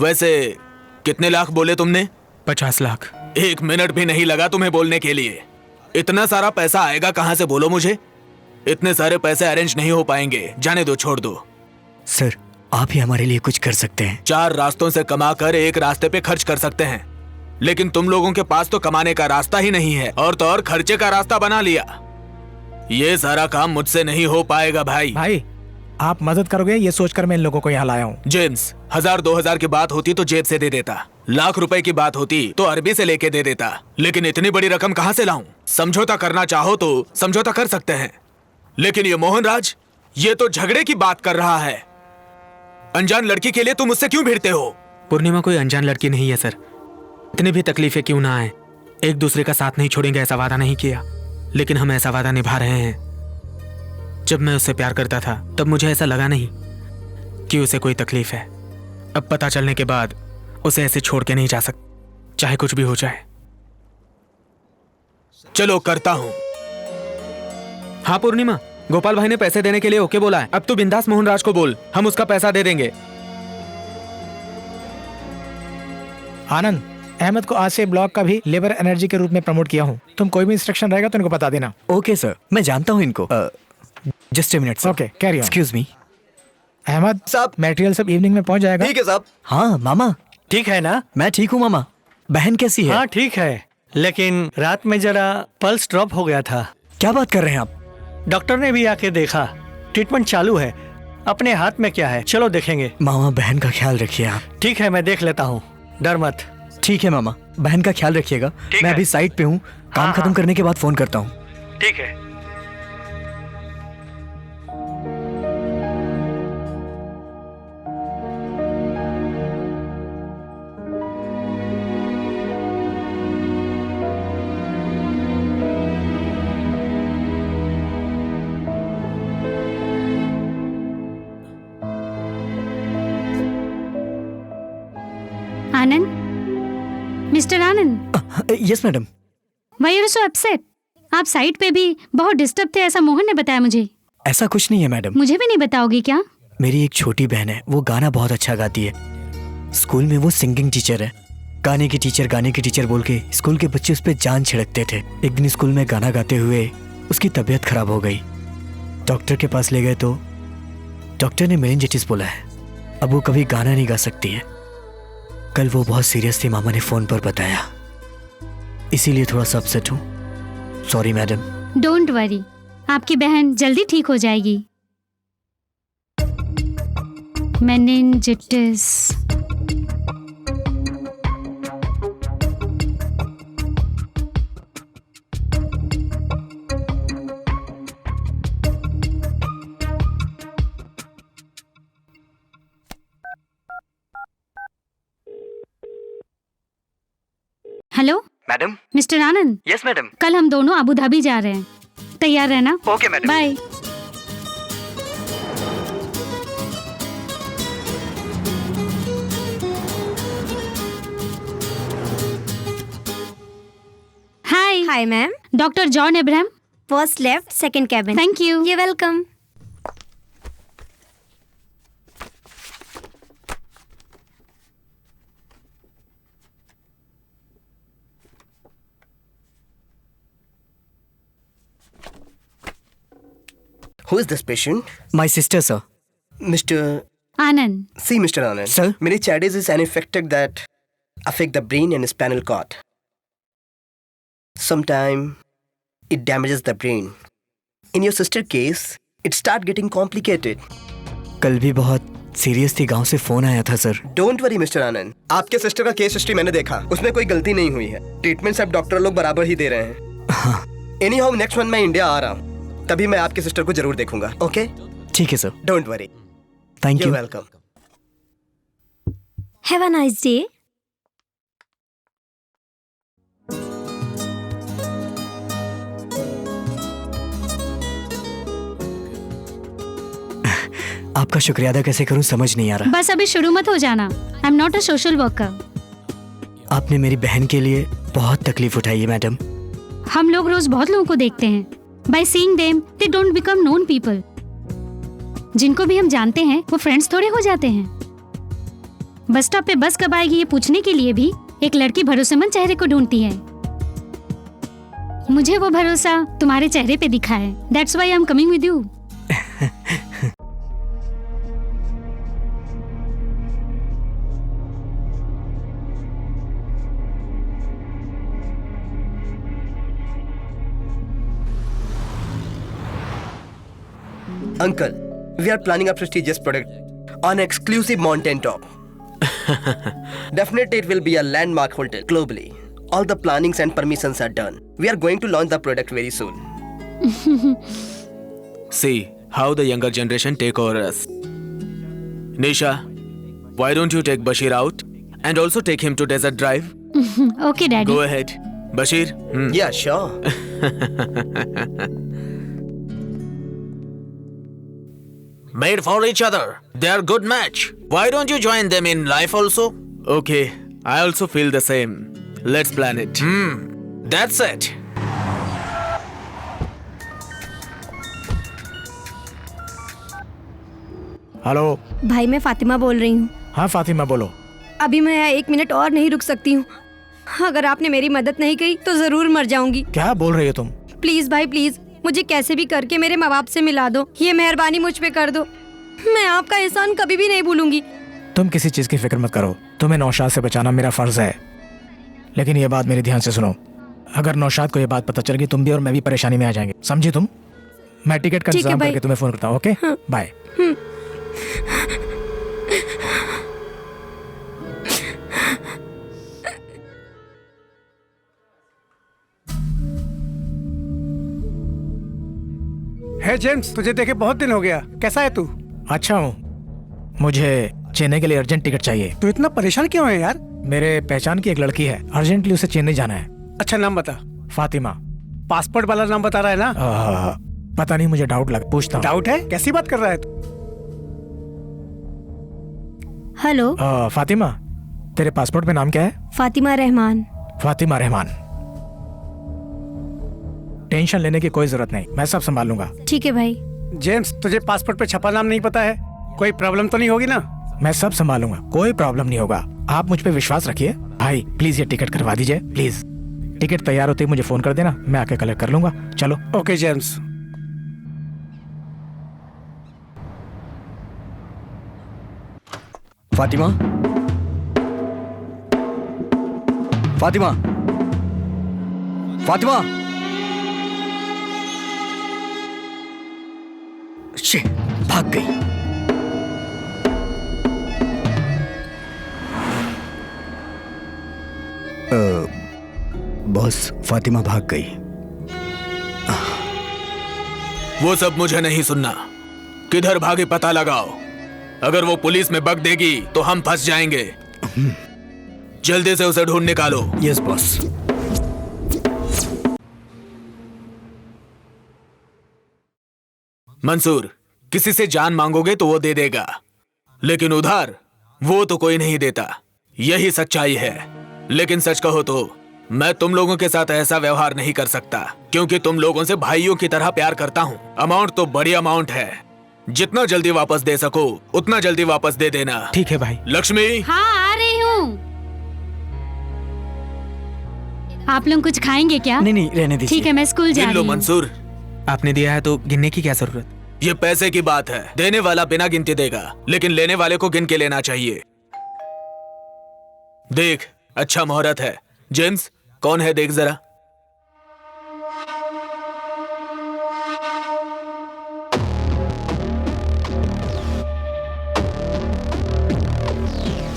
वैसे कितने लाख बोले तुमने? 50 लाख। 1 मिनट भी नहीं लगा तुम्हें बोलने के लिए। इतना सारा पैसा आएगा कहाँ से, बोलो मुझे? इतने सारे पैसे अरेंज नहीं हो पाएंगे। जाने दो, छोड़ दो। सर, आप ही हमारे लिए कुछ कर सकते हैं। 4 रास्तों से कमाकर एक रास्ते पे खर्च कर सकते हैं, लेकिन तुम लोगों के पास तो कमाने का रास्ता ही नहीं है, और तो और खर्चे का रास्ता बना लिया। ये सारा काम मुझसे नहीं हो पाएगा भाई। आप मदद करोगे ये सोचकर मैं इन लोगों को यहाँ लाया हूँ। जेम्स, 1000-2000 की बात होती तो जेब से दे देता, लाख रुपए की बात होती तो अरबी से लेके दे देता, लेकिन इतनी बड़ी रकम कहाँ से लाऊं? समझौता करना चाहो तो समझौता कर सकते हैं, लेकिन ये मोहनराज, ये तो झगड़े की बात कर रहा है। अनजान लड़की के लिए तुम मुझसे क्यों भिड़ते हो? पूर्णिमा कोई अनजान लड़की नहीं है सर। इतनी भी तकलीफें क्यों ना आए, एक दूसरे का साथ नहीं छोड़ेंगे ऐसा वादा नहीं किया, लेकिन हम ऐसा वादा निभा रहे हैं। जब मैं उससे प्यार करता था तब मुझे ऐसा लगा नहीं कि उसे कोई तकलीफ है। अब पता चलने के बाद उसे ऐसे छोड़ के नहीं जा सकता, चाहे कुछ भी हो जाए। चलो करता हूं। हाँ पूर्णिमा, गोपाल भाई ने पैसे देने के लिए ओके बोला है। अब तू बिंदास मोहनराज को बोल, हम उसका पैसा दे देंगे। आनंद, अहमद को आज से ब्लॉक का भी लेबर एनर्जी के रूप में प्रमोट किया हूँ। तुम कोई भी इंस्ट्रक्शन रहेगा तो इनको बता देना। ओके सर, मैं जानता हूँ इनको। Just a minute sir. Okay, carry on. Excuse me. Ahmed साहब। मटेरियल सब इवनिंग में पहुंच जाएगा। ठीक है साहब। हाँ मामा, ठीक है ना? मैं ठीक हूँ मामा। बहन कैसी है? हाँ ठीक है, लेकिन रात में जरा पल्स ड्रॉप हो गया था। क्या बात कर रहे हैं आप? डॉक्टर ने भी आके देखा, ट्रीटमेंट चालू है। अपने हाथ में क्या है, चलो देखेंगे। मामा बहन का ख्याल रखिए आप। ठीक है, मैं देख लेता हूँ, डर मत। ठीक है मामा, बहन का ख्याल रखिएगा। मैं अभी साइट पे हूँ, काम खत्म करने के बाद फोन करता हूँ। ठीक है। Anand, mister Anand. Yes madam. Why are you so upset? आप साइट पे भी बहुत डिस्टर्ब थे, ऐसा मोहन ने बताया मुझे। ऐसा कुछ नहीं है मैडम। मुझे भी नहीं बताओगी क्या? मेरी एक छोटी बहन है, वो गाना बहुत अच्छा गाती है। स्कूल में वो सिंगिंग टीचर है। गाने की टीचर बोल के स्कूल के बच्चे उस पर जान छिड़कते थे। एक दिन स्कूल में गाना गाते हुए उसकी तबीयत खराब हो गई। डॉक्टर के पास ले गए तो डॉक्टर ने मेनिंजाइटिस बोला है। अब वो कभी गाना नहीं गा सकती है। कल वो बहुत सीरियस थी, मामा ने फोन पर बताया, इसीलिए थोड़ा सा अपसेट हूँ। Sorry madam. डोंट वरी, आपकी बहन जल्दी ठीक हो जाएगी। Meningitis. Hello madam. Mister Anand. Yes madam. कल हम दोनों अबू धाबी जा रहे हैं, तैयार रहना। Okay madam. Bye. Hi. Hi ma'am. Doctor John Abraham, first left second cabin. Thank you. ये welcome. Who is this patient? My sister, sir. Mr. Anand. See, Mr. Anand. Sir? Meningitis is an infection that affect the brain and spinal cord. Sometimes it damages the brain. In your sister case, it start getting complicated. कल भी बहुत serious थी, गांव से phone आया था sir. Don't worry, Mr. Anand. आपके sister का केस हिस्ट्री मैंने देखा, उसमें कोई गलती नहीं हुई है। ट्रीटमेंट सब डॉक्टर लोग बराबर ही दे रहे हैं। हाँ। Anyhow, next month मैं इंडिया आ रहा हूँ, तभी मैं आपकी सिस्टर को जरूर देखूंगा। ओके? ठीक है sir. Don't worry. Thank you. You're welcome. Have a nice day. आपका शुक्रिया अदा कैसे करूं समझ नहीं आ रहा। बस अभी शुरू मत हो जाना। I am not a social worker. आपने मेरी बहन के लिए बहुत तकलीफ उठाई है मैडम। हम लोग रोज बहुत लोगों को देखते हैं। By seeing them they don't become known people. जिनको भी हम जानते हैं वो फ्रेंड्स थोड़े हो जाते हैं। बस स्टॉप पे बस कब आएगी ये पूछने के लिए भी एक लड़की भरोसेमंद चेहरे को ढूंढती है। मुझे वो भरोसा तुम्हारे चेहरे पे दिखा है। That's why I am coming with you. Uncle, we are planning a prestigious product on exclusive mountain top. Definitely it will be a landmark hotel globally. All the plannings and permissions are done. We are going to launch the product very soon. See how the younger generation take over us. Nisha, why don't you take Bashir out and also take him to desert drive? Okay, Daddy. Go ahead. Bashir? Yeah, sure. Made for each other. They are good match. Why don't you join them in life also? Okay, I also feel the same. Let's plan it. That's it. Hello भाई, मैं फातिमा बोल रही हूँ। हाँ फातिमा बोलो। अभी मैं यहाँ 1 मिनट और नहीं रुक सकती हूँ। अगर आपने मेरी मदद नहीं की तो जरूर मर जाऊंगी। क्या बोल रही हो तुम? प्लीज भाई प्लीज, मुझे कैसे भी करके मेरे माँ बाप से मिला दो। ये मेहरबानी मुझ पे कर दो। मैं आपका एहसान कभी भी नहीं भूलूंगी। तुम किसी चीज की फिक्र मत करो, तुम्हें नौशाद से बचाना मेरा फर्ज है। लेकिन ये बात मेरे ध्यान से सुनो, अगर नौशाद को ये बात पता चल गई तुम भी और मैं भी परेशानी में आ जाएंगे, समझी तुम? मैं टिकट का इंतजाम करके तुम्हें फोन करता हूँ। Okay, bye. हे जेम्स, तुझे देखे बहुत दिन हो गया, कैसा है तू? अच्छा हूँ, मुझे चेन्नई के लिए अर्जेंट टिकट चाहिए। तू इतना परेशान क्यों है यार? मेरे पहचान की एक लड़की है, अर्जेंटली उसे चेन्नई जाना है। अच्छा नाम बता। फातिमा। पासपोर्ट वाला नाम बता रहा है ना? पता नहीं, मुझे डाउट लग, पूछता हूँ। डाउट है? कैसी बात कर रहा है तू? हेलो फातिमा, तेरे पासपोर्ट पे नाम क्या है? फातिमा रहमान। फातिमा रहमान। टेंशन लेने की कोई जरूरत नहीं, मैं सब संभाल लूंगा। ठीक है भाई। जेम्स, तुझे पासपोर्ट पे छपा नाम नहीं पता है? कोई प्रॉब्लम तो नहीं होगी ना? मैं सब संभालूंगा, कोई प्रॉब्लम नहीं होगा, आप मुझ पे विश्वास रखिए। भाई प्लीज ये टिकट करवा दीजिए, प्लीज। टिकट तैयार होते ही मुझे फोन कर देना, मैं आके कलेक्ट कर लूंगा। चलो। Okay James. फातिमा, फातिमा, फातिमा। शे, भाग गई। बॉस, फातिमा भाग गई। वो सब मुझे नहीं सुनना। किधर भागी पता लगाओ। अगर वो पुलिस में बक देगी तो हम फंस जाएंगे। जल्दी से उसे ढूंढ निकालो। Yes boss. मंसूर, किसी से जान मांगोगे तो वो दे देगा, लेकिन उधार वो तो कोई नहीं देता। यही सच्चाई है। लेकिन सच कहो तो मैं तुम लोगों के साथ ऐसा व्यवहार नहीं कर सकता, क्योंकि तुम लोगों से भाइयों की तरह प्यार करता हूँ। अमाउंट तो बड़ी अमाउंट है, जितना जल्दी वापस दे सको उतना जल्दी वापस दे देना। ठीक है भाई। लक्ष्मी। हाँ आ रही हूँ। आप लोग कुछ खाएंगे क्या? नहीं, रहने दीजिए। ठीक है, मैं स्कूल जा गिन रही लो हूँ। मंसूर। आपने दिया है तो गिनने की क्या जरूरत? ये पैसे की बात है, देने वाला बिना गिनती देगा, लेकिन लेने वाले को गिन के लेना चाहिए। देख, अच्छा मुहूर्त है। जेम्स, कौन है देख जरा।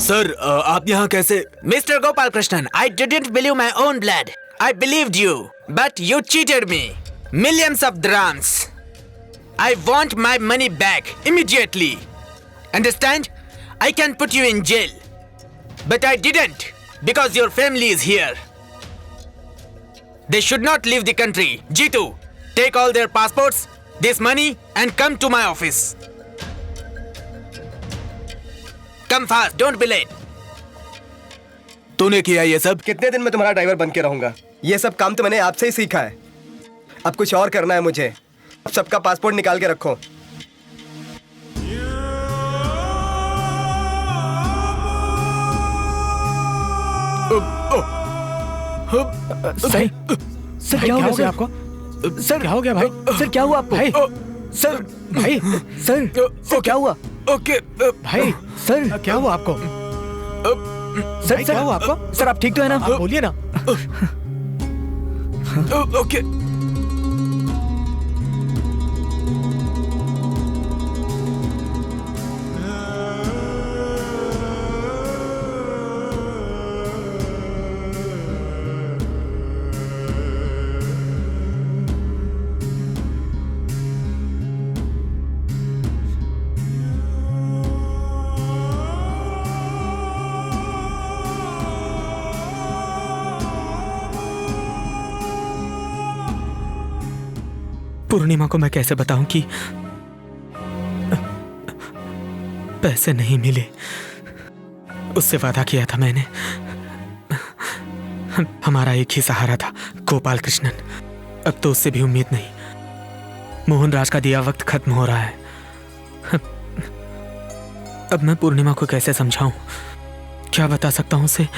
सर, आप यहाँ कैसे? Mister Gopal Krishnan, I didn't believe my own blood. I believed you, but you cheated me. Millions of dirhams. I want my money back immediately. Understand? I can put you in jail. But I didn't, because your family is here. They should not leave the country. Jitu, take all their passports, this money, and come to my office. Come fast, don't be late. तूने किया ये सब? कितने दिन में तुम्हारा driver बन के रहूंगा? ये सब काम तो मैंने आपसे ही सीखा है। अब कुछ और करना है मुझे। अब सबका पासपोर्ट निकाल के रखो। सही। सर क्या हो गया आपको? सर क्या हो गया भाई? सर क्या हुआ आपको? भाई सर, भाई सर, सर क्या हुआ? ओके भाई सर क्या हुआ आपको? सर क्या हुआ आपको? सर आप ठीक तो है ना? आप बोलिए ना। ओके। पूर्णिमा को मैं कैसे बताऊं कि पैसे नहीं मिले? उससे वादा किया था मैंने। हमारा एक ही सहारा था, गोपाल कृष्णन। अब तो उससे भी उम्मीद नहीं। मोहन राज का दिया वक्त खत्म हो रहा है। अब मैं पूर्णिमा को कैसे समझाऊं? क्या बता सकता हूं उसे?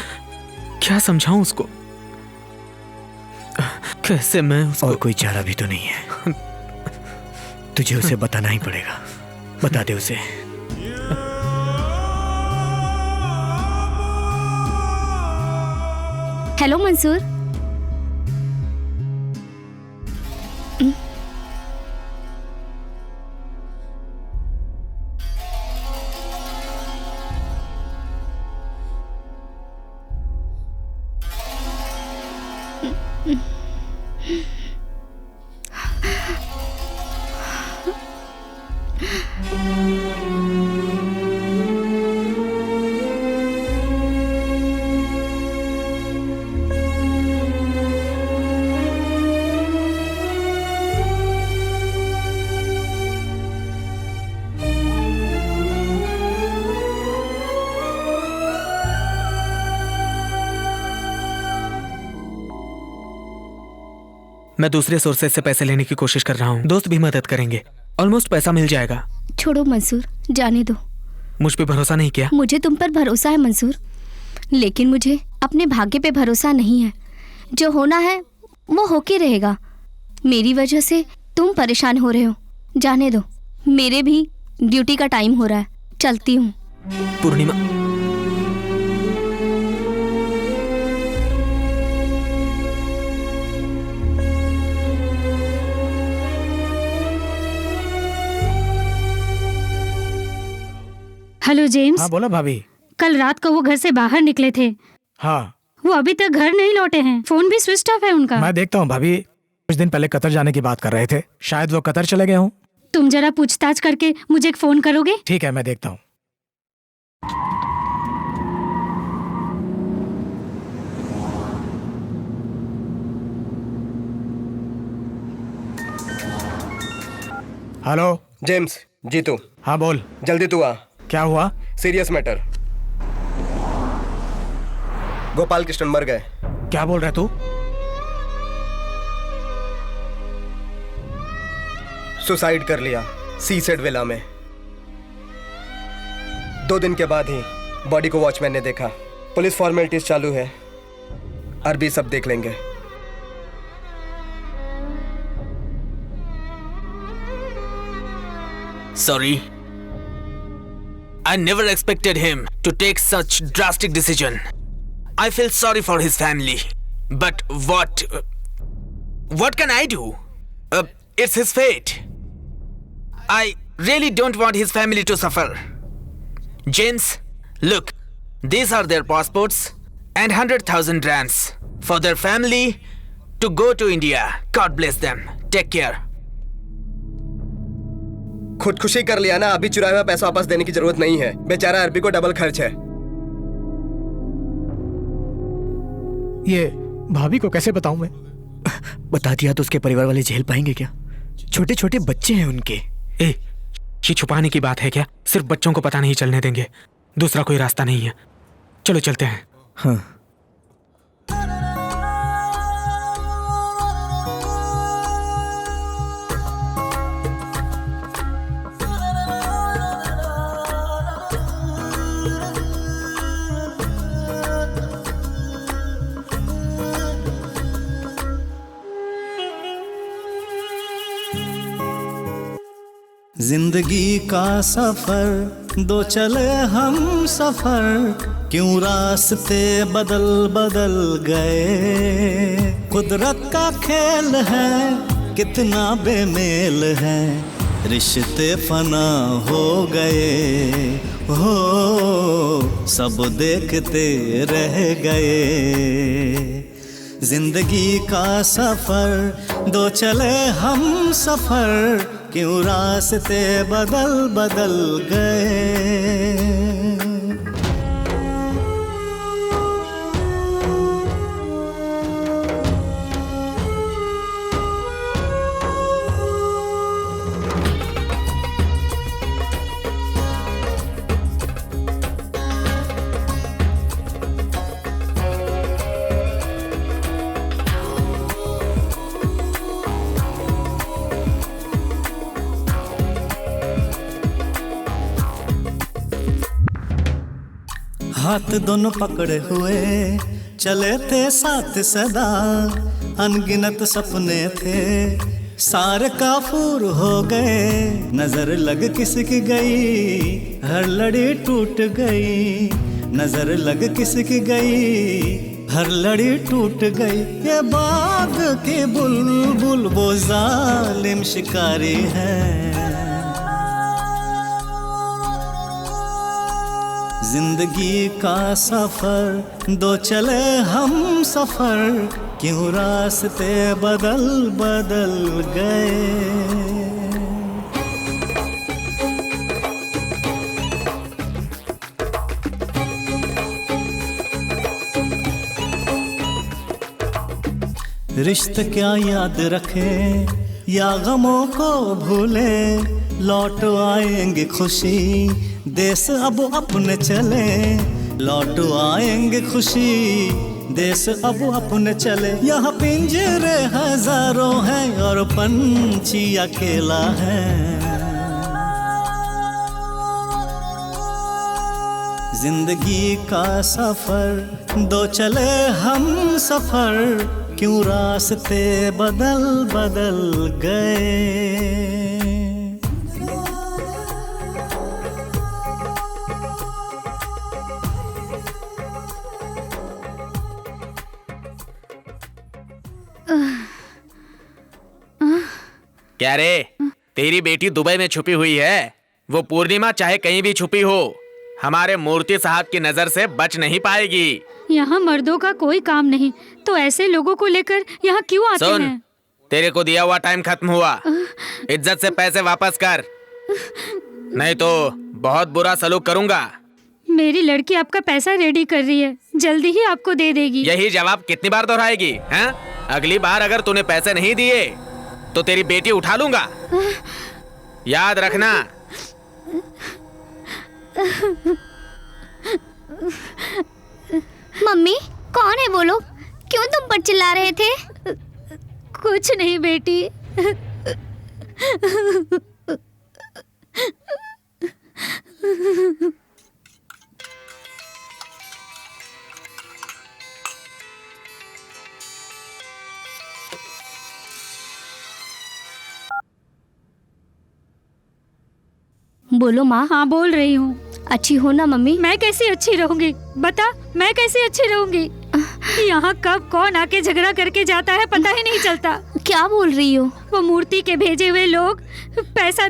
क्या समझाऊं उसको? कैसे मैं उसको... और कोई चारा भी तो नहीं है, तुझे उसे बताना ही पड़ेगा। बता दे उसे। हेलो मंसूर। मैं दूसरे सोर्सेज से पैसे लेने की कोशिश कर रहा हूँ, दोस्त भी मदद करेंगे, ऑलमोस्ट पैसा मिल जाएगा। छोड़ो मंसूर, जाने दो। मुझ पे भरोसा नहीं किया? मुझे तुम पर भरोसा है मंसूर, लेकिन मुझे अपने भाग्य पे भरोसा नहीं है। जो होना है वो होके रहेगा। मेरी वजह से तुम परेशान हो रहे हो, जाने दो। मेरे भी ड्यूटी का टाइम हो रहा है, चलती हूँ। पूर्णिमा, हेलो जेम्स। हाँ बोला भाभी। कल रात को वो घर से बाहर निकले थे। हाँ। वो अभी तक घर नहीं लौटे हैं, फोन भी स्विच ऑफ है उनका। मैं देखता हूँ भाभी, कुछ दिन पहले कतर जाने की बात कर रहे थे, शायद वो कतर चले गए हों। तुम जरा पूछताछ करके मुझे एक फोन करोगे? ठीक है, मैं देखता हूँ। Hello James, Jeetu. हाँ बोल। जल्दी तू आ। क्या हुआ? Serious matter. गोपाल कृष्णन मर गए। क्या बोल रहे तू? सुसाइड कर लिया सीसेड विला में। 2 दिन के बाद ही बॉडी को वॉचमैन ने देखा। पुलिस फॉर्मेलिटीज चालू है, अरबी सब देख लेंगे। Sorry. I never expected him to take such drastic decision. I feel sorry for his family. But what can I do? It's his fate. I really don't want his family to suffer. James, look, these are their passports and 100,000 rands for their family to go to India. God bless them. Take care. खुदकुशी कर लिया ना, अभी चुराया हुआ पैसा वापस देने की जरूरत नहीं है। बेचारा अरबी को डबल खर्च है। ये भाभी को कैसे बताऊं मैं? बता दिया तो उसके परिवार वाले झेल पाएंगे क्या? छोटे छोटे बच्चे हैं उनके। ये छुपाने की बात है क्या? सिर्फ बच्चों को पता नहीं चलने देंगे, दूसरा कोई रास्ता नहीं है। चलो चलते हैं। हाँ। जिंदगी का सफर दो चले हम सफर, क्यों रास्ते बदल बदल गए। कुदरत का खेल है, कितना बेमेल है, रिश्ते फना हो गए। हो सब देखते रह गए। जिंदगी का सफर दो चले हम सफर, क्यों रास्ते बदल बदल गए। हाथ दोनों पकड़े हुए चले थे साथ सदा, अनगिनत सपने थे सारे काफूर हो गए, नजर लग किसकी गई, हर लड़ी टूट गई, नजर लग किसकी गई, हर लड़ी टूट गई। ये बाग की बुलबुल वो जालिम शिकारी है, जिंदगी का सफर दो चले हम सफर, क्यों रास्ते बदल बदल गए। रिश्ते क्या याद रखे या गमों को भूले, लौट आएंगे खुशी देश अब अपने चले, लौट आएंगे खुशी देश अब अपने चले। यहाँ पिंजरे हजारों हैं और पंछी अकेला है, जिंदगी का सफर दो चले हम सफर, क्यों रास्ते बदल बदल गए। क्या रे, तेरी बेटी दुबई में छुपी हुई है, वो पूर्णिमा चाहे कहीं भी छुपी हो, हमारे मूर्ति साहब की नजर से बच नहीं पाएगी। यहाँ मर्दों का कोई काम नहीं, तो ऐसे लोगों को लेकर यहाँ क्यों आते सुन, हैं? तेरे को दिया हुआ टाइम खत्म हुआ, इज्जत से पैसे वापस कर, नहीं तो बहुत बुरा सलूक करूंगा। मेरी लड़की आपका पैसा रेडी कर रही है, जल्दी ही आपको दे देगी। यही जवाब कितनी बार दोहराएगी हैं? अगली बार अगर तूने पैसे नहीं दिए तो तेरी बेटी उठा लूंगा, याद रखना। मम्मी, कौन है वो लोग? क्यों तुम पर चिल्ला रहे थे? कुछ नहीं बेटी। बोलो माँ। हाँ बोल रही हूँ। अच्छी हो ना मम्मी? मैं कैसी अच्छी रहूंगी, बता मैं कैसी अच्छी रहूंगी? यहाँ कब कौन आके झगड़ा करके जाता है पता ही नहीं चलता। क्या बोल रही हो? वो मूर्ति के भेजे हुए लोग पैसा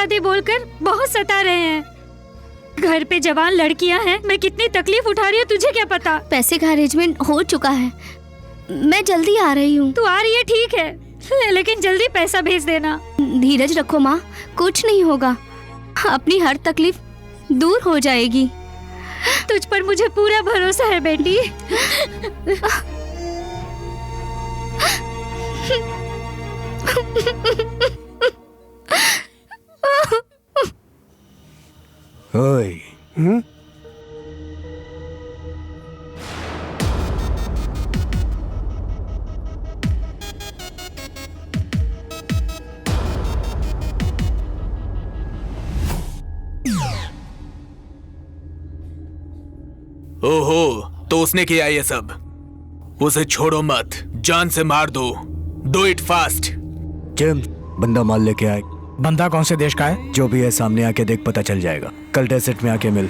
दे बोलकर बहुत सता रहे हैं। घर पे जवान लड़कियाँ हैं, मैं कितनी तकलीफ उठा रही हूँ तुझे क्या पता? पैसे का अरेंजमेंट हो चुका है, मैं जल्दी आ रही हूँ। तू आ रही है ठीक है, लेकिन जल्दी पैसा भेज देना। धीरज रखो माँ, कुछ नहीं होगा, अपनी हर तकलीफ दूर हो जाएगी। तुझ पर मुझे पूरा भरोसा है बेटी। ओए, ओहो, तो उसने किया ये सब। उसे छोड़ो मत, जान से मार दो। Do it fast. जेम्स, बंदा माल लेके आए। बंदा कौन से देश का है? जो भी है सामने आके देख, पता चल जाएगा। कल डेजर्ट में आके मिल।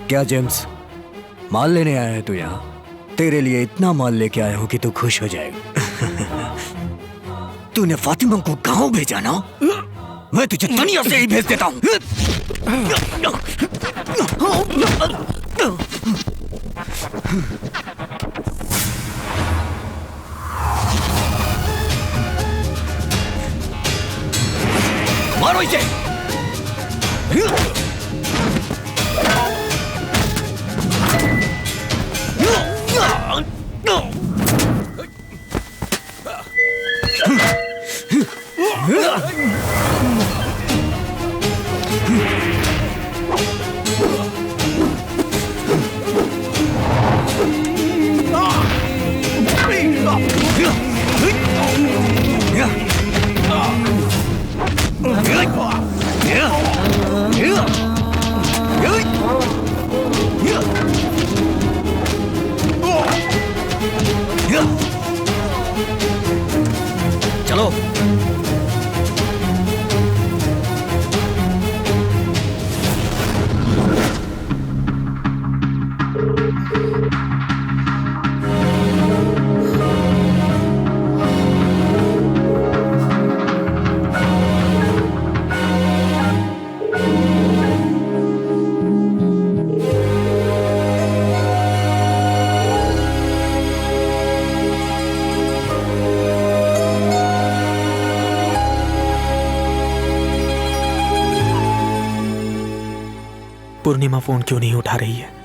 क्या जेम्स, माल लेने आया है तू यहाँ? तेरे लिए इतना माल लेके आया हूँ कि तू खुश हो जाएगा। तूने फातिमा को गांव भेजा ना, मैं तुझे दुनिया से ही भेज देता हूँ। मारो इसे। चलो। पूर्णिमा फोन क्यों नहीं उठा रही है?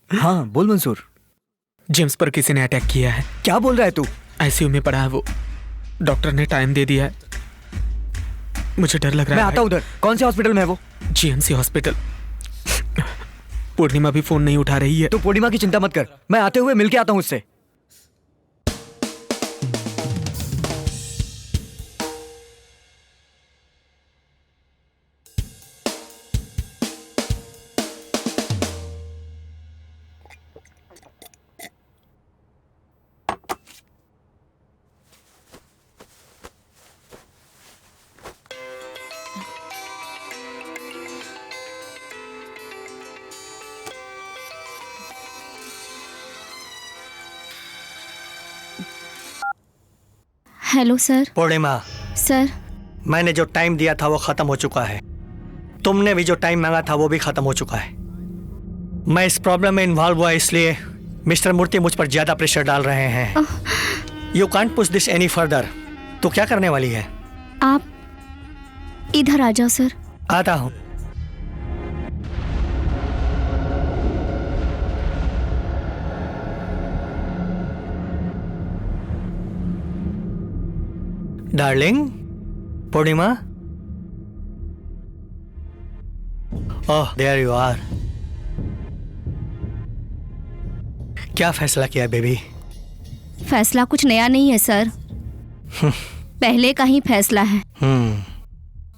हाँ बोल मंसूर। जेम्स पर किसी ने अटैक किया है। क्या बोल रहा है तू? आईसीयू में पड़ा है वो। डॉक्टर ने टाइम दे दिया है। मुझे डर लग रहा है। मैं आता हूँ उधर। कौन से हॉस्पिटल में है वो? GMC hospital. पूर्णिमा भी फोन नहीं उठा रही है। तू पूर्णिमा की चिंता मत कर, मैं आते हुए मिलके आता हूँ उससे। Hello sir. पूर्णिमा, सर मैंने जो टाइम दिया था वो खत्म हो चुका है। तुमने भी जो टाइम मांगा था वो भी खत्म हो चुका है। मैं इस प्रॉब्लम में इन्वॉल्व हुआ इसलिए मिस्टर मूर्ति मुझ पर ज्यादा प्रेशर डाल रहे हैं। You can't push this any further. तो क्या करने वाली है? आप इधर आ जाओ सर। आता हूँ। Darling, Purnima. Oh, there you are. क्या फैसला किया बेबी? फैसला कुछ नया नहीं है सर। पहले का ही फैसला है।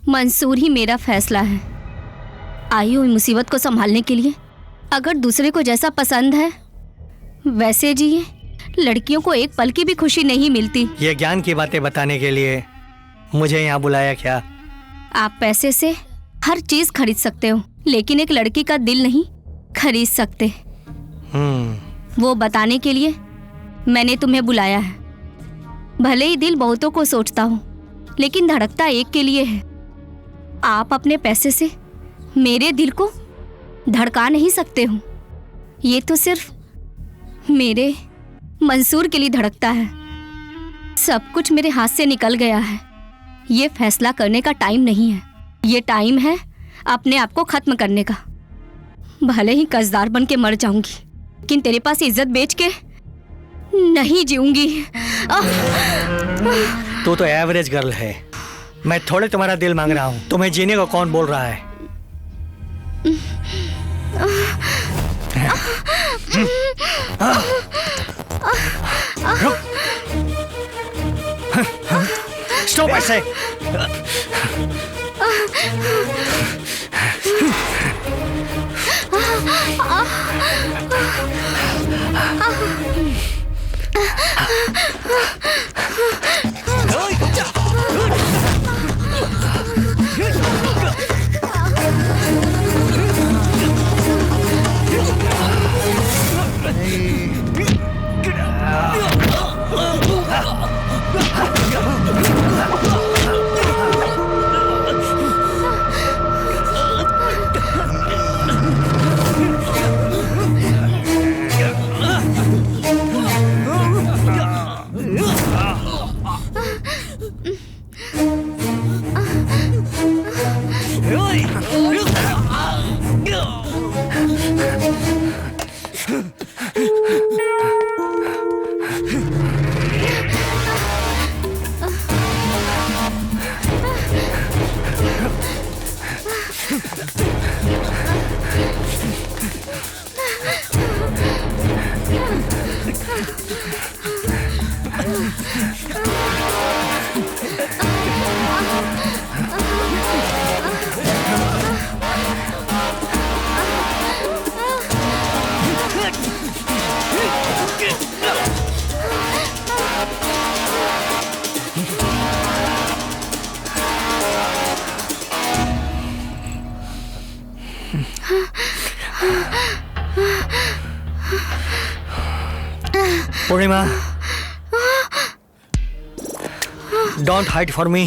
मंसूर ही मेरा फैसला है। आई हूँ मुसीबत को संभालने के लिए। अगर दूसरे को जैसा पसंद है वैसे जिए। लड़कियों को एक पल की भी खुशी नहीं मिलती। ये ज्ञान की बातें बताने के लिए मुझे यहाँ बुलाया क्या? आप पैसे से हर चीज खरीद सकते हो, लेकिन एक लड़की का दिल नहीं खरीद सकते। वो बताने के लिए मैंने तुम्हें बुलाया है। भले ही दिल बहुतों को सोचता हूँ, लेकिन धड़कता एक के लिए है। आप अपने पैसे से मेरे दिल को धड़का नहीं सकते हो। ये तो सिर्फ मेरे मंसूर के लिए धड़कता है। सब कुछ मेरे हाथ से निकल गया है। ये फैसला करने का टाइम नहीं है। ये टाइम है अपने आप को खत्म करने का। भले ही कर्जदार बन के मर जाऊंगी, लेकिन तेरे पास इज्जत बेच के नहीं जीऊंगी। तू तो एवरेज गर्ल है। मैं थोड़े तुम्हारा दिल मांग रहा हूँ। तुम्हें जीने को कौन बोल रहा है? स्टॉप ऐसे। Purnima, don't hide for me.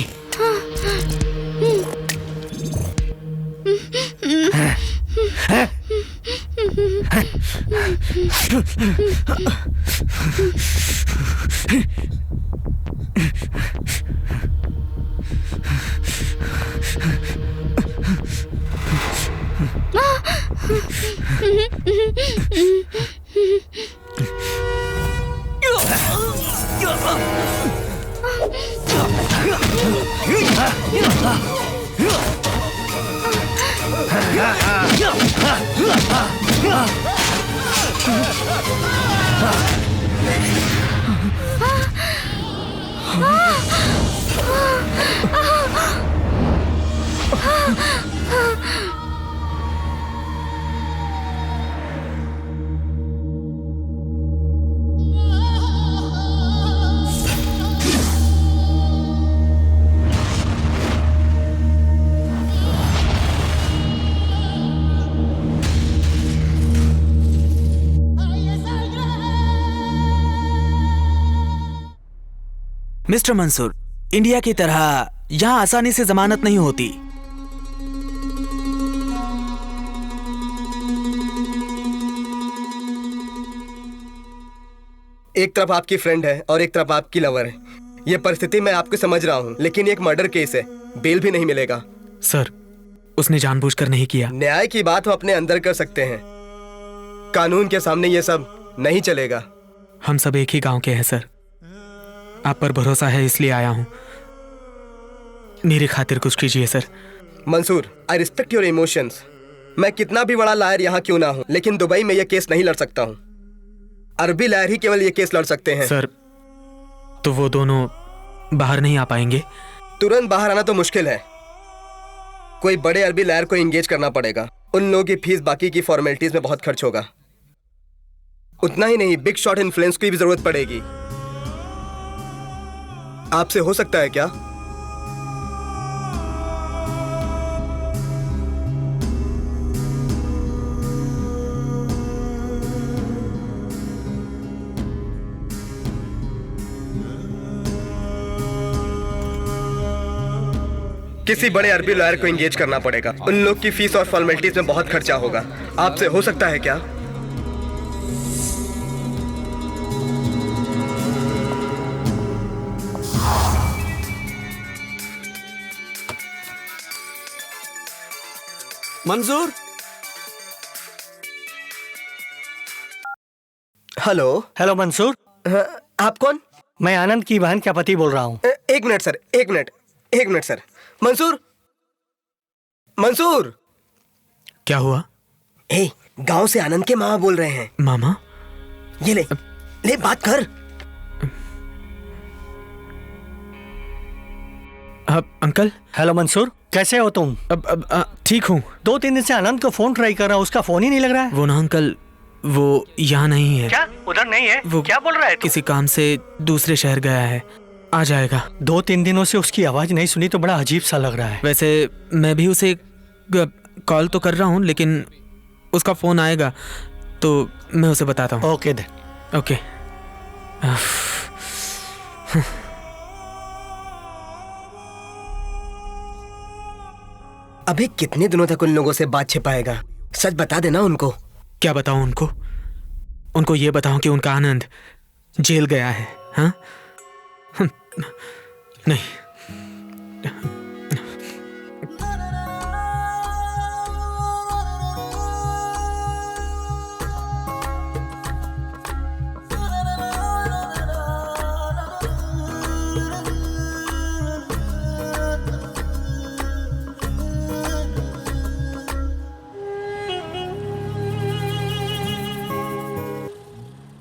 Mister Mansoor, India की तरह यहाँ आसानी से जमानत नहीं होती। एक तरफ आपकी फ्रेंड है और एक तरफ आपकी लवर है। ये परिस्थिति मैं आपको समझ रहा हूँ, लेकिन ये एक मर्डर केस है, बेल भी नहीं मिलेगा। सर, उसने जानबूझकर नहीं किया। न्याय की बात वो अपने अंदर कर सकते हैं, कानून के सामने ये सब नहीं चलेगा। हम सब एक ही गांव के हैं सर, आप पर भरोसा है इसलिए आया हूं। मेरी खातिर कुछ कीजिए sir. Mansoor, I respect your emotions. मैं कितना भी बड़ा लायर यहाँ क्यों ना हूं, लेकिन दुबई में यह केस नहीं लड़ सकता हूँ। अरबी लायर ही केवल ये केस लड़ सकते हैं। सर, तो वो दोनों बाहर नहीं आ पाएंगे? तुरंत बाहर आना तो मुश्किल है, कोई बड़े अरबी लायर को एंगेज करना पड़ेगा। उन लोगों की फीस बाकी की फॉर्मेलिटीज में बहुत खर्च होगा। उतना ही नहीं, बिग शॉट इन्फ्लुएंस की भी जरूरत पड़ेगी। आपसे हो सकता है क्या? किसी बड़े अरबी लॉयर को एंगेज करना पड़ेगा। उन लोग की फीस और फॉर्मेलिटीज में बहुत खर्चा होगा। आपसे हो सकता है क्या? मंजूर। हेलो। हेलो मंसूर। आप कौन? मैं आनंद की बहन का पति बोल रहा हूँ। एक मिनट सर, एक मिनट सर। मंसूर, मंसूर। क्या हुआ? गांव से आनंद के मामा बोल रहे हैं। मामा? ये ले बात कर। अंकल। हेलो मंसूर, कैसे हो तुम? ठीक हूँ। 2-3 दिन से आनंद को फोन ट्राई कर रहा हूँ, उसका फोन ही नहीं लग रहा है। वो ना अंकल, वो यहाँ नहीं है। क्या उधर नहीं है? वो क्या बोल रहा है तू? किसी काम से दूसरे शहर गया है, आ जाएगा। 2-3 दिनों से उसकी आवाज नहीं सुनी तो बड़ा अजीब सा लग रहा है। वैसे मैं भी उसे कॉल तो कर रहा हूँ, लेकिन उसका फोन आएगा तो मैं उसे बताता हूँ। ओके दे। ओके। अबे कितने दिनों तक उन लोगों से बात छिपाएगा? सच बता देना उनको। क्या बताऊं उनको? उनको ये बताऊं कि उनका आनंद जेल गया है। हाँ? नहीं।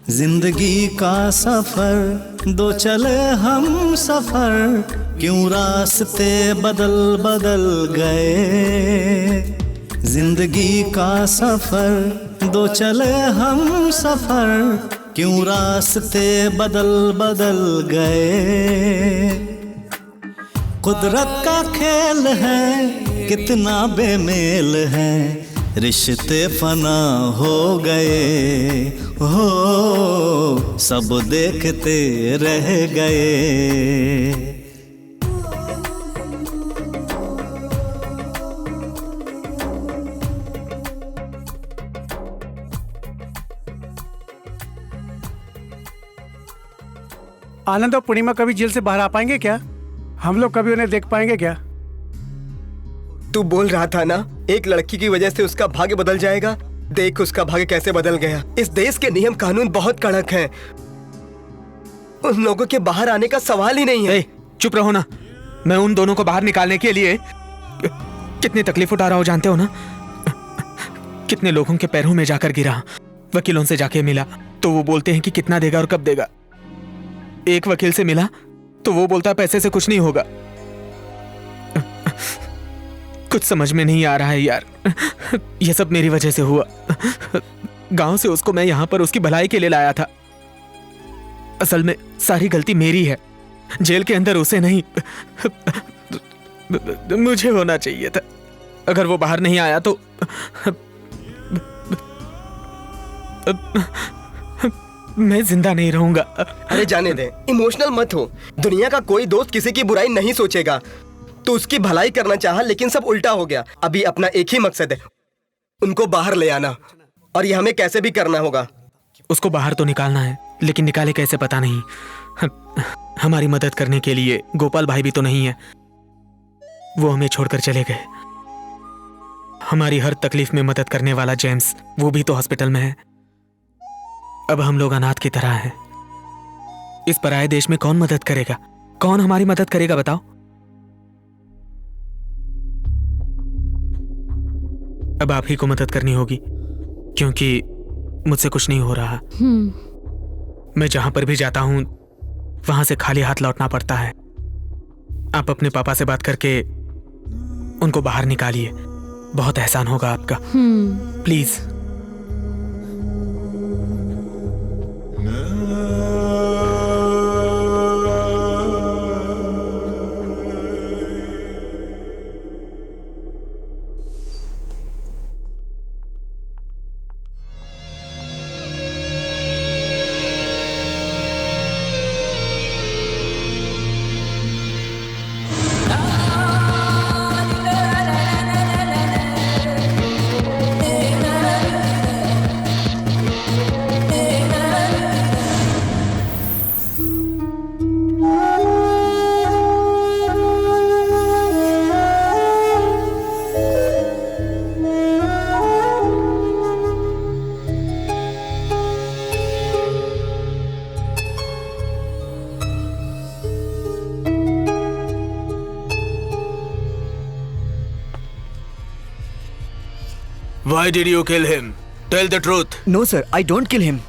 जिंदगी का सफर दो चले हम सफर, क्यों रास्ते बदल बदल गए। जिंदगी का सफर दो चले हम सफर, क्यों रास्ते बदल बदल गए। कुदरत का खेल है कितना बेमेल है, रिश्ते फना हो गए हो, सब देखते रह गए। आनंद और पूर्णिमा कभी जेल से बाहर आ पाएंगे क्या? हम लोग कभी उन्हें देख पाएंगे क्या? तू बोल रहा था ना एक लड़की की वजह से उसका भाग्य बदल जाएगा। देख उसका भाग्य कैसे बदल गया। इस देश के नियम कानून बहुत कड़क हैं। उन लोगों के बाहर आने का सवाल ही नहीं है। चुप रहो ना। मैं उन दोनों को बाहर निकालने के लिए कितनी तकलीफ उठा रहा हूं जानते हो ना। कितने लोगों के पैरों में जाकर गिरा, वकीलों से जाके मिला तो वो बोलते हैं कि कितना देगा और कब देगा। एक वकील से मिला तो वो बोलता है पैसे से कुछ नहीं होगा। कुछ समझ में नहीं आ रहा है यार। ये सब मेरी वजह से हुआ। गांव से उसको मैं यहां पर उसकी भलाई के लिए लाया था। असल में सारी गलती मेरी है। जेल के अंदर उसे नहीं, मुझे होना चाहिए था। अगर वो बाहर नहीं आया तो मैं जिंदा नहीं रहूंगा। अरे जाने दे, इमोशनल मत हो। दुनिया का कोई दोस्त किसी की बुराई नहीं सोचेगा। तो उसकी भलाई करना चाहा लेकिन सब उल्टा हो गया। अभी अपना एक ही मकसद है, उनको बाहर ले आना, और ये हमें कैसे भी करना होगा। उसको बाहर तो निकालना है, लेकिन निकाले कैसे पता नहीं। हमारी मदद करने के लिए गोपाल भाई भी तो नहीं है। वो हमें छोड़कर चले गए। हमारी हर तकलीफ में मदद करने वाला जेम्स, वो भी तो हॉस्पिटल में है। अब हम लोग अनाथ की तरह हैं। इस पराये देश में कौन मदद करेगा? कौन हमारी मदद करेगा बताओ? अब आप ही को मदद करनी होगी, क्योंकि मुझसे कुछ नहीं हो रहा। मैं जहां पर भी जाता हूं वहां से खाली हाथ लौटना पड़ता है। आप अपने पापा से बात करके उनको बाहर निकालिए, बहुत एहसान होगा आपका। Please. Why did you kill him? Tell the truth. No sir, I don't kill him.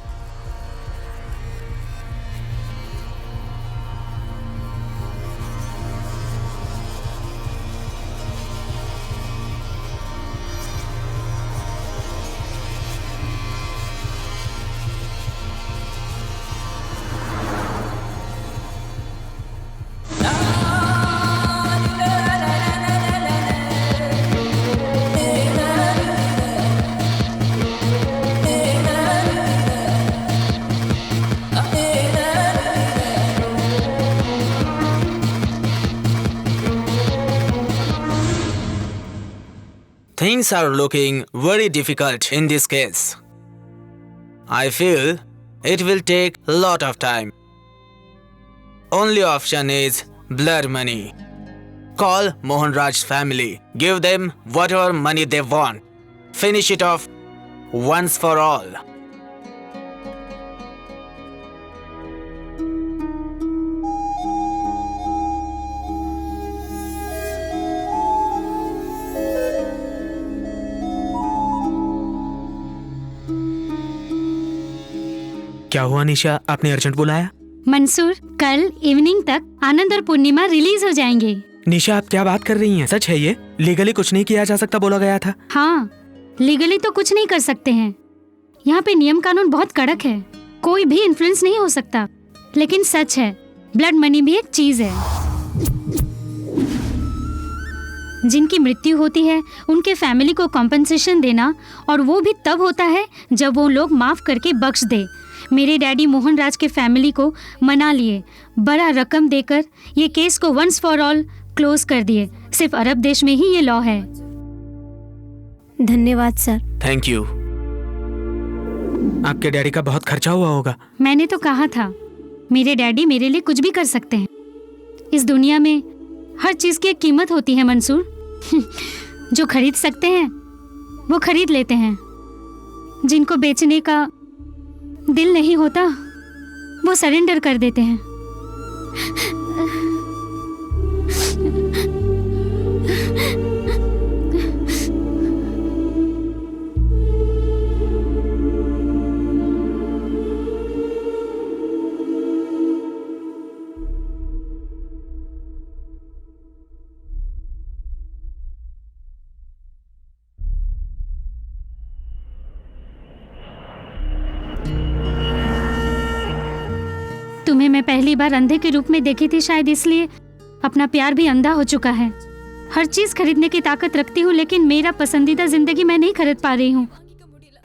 Things are looking very difficult in this case. I feel it will take a lot of time. Only option is blood money. Call Mohanraj's family. Give them whatever money they want. Finish it off once for all. क्या हुआ निशा, आपने urgent बुलाया? मंसूर, कल evening तक आनंद और पूर्णिमा release हो जाएंगे। निशा, आप क्या बात कर रही हैं? सच है ये? लीगली कुछ नहीं किया जा सकता बोला गया था। हाँ, लीगली तो कुछ नहीं कर सकते हैं। यहाँ पे नियम कानून बहुत कड़क है, कोई भी इन्फ्लुएंस नहीं हो सकता। लेकिन सच है, ब्लड मनी भी एक चीज है। जिनकी मृत्यु होती है उनके फैमिली को कॉम्पनसेशन देना, और वो भी तब होता है जब वो लोग माफ करके बख्श दे। मेरे डैडी मोहनराज के फैमिली को मना लिए, बड़ा रकम देकर ये केस को वंस फॉर ऑल क्लोज कर दिए। सिर्फ अरब देश में ही ये लॉ है। धन्यवाद सर। Thank you. आपके डैडी का बहुत खर्चा हुआ होगा। मैंने तो कहा था, मेरे डैडी मेरे लिए कुछ भी कर सकते हैं। इस दुनिया में हर चीज की एक कीमत होती है मंसूर। जो खरीद सकते हैं वो खरीद लेते हैं, जिनको बेचने का दिल नहीं होता वो सरेंडर कर देते हैं। तुम्हें मैं पहली बार अंधे के रूप में देखी थी, शायद इसलिए अपना प्यार भी अंधा हो चुका है। हर चीज खरीदने की ताकत रखती हूँ, लेकिन मेरा पसंदीदा जिंदगी मैं नहीं खरीद पा रही हूँ।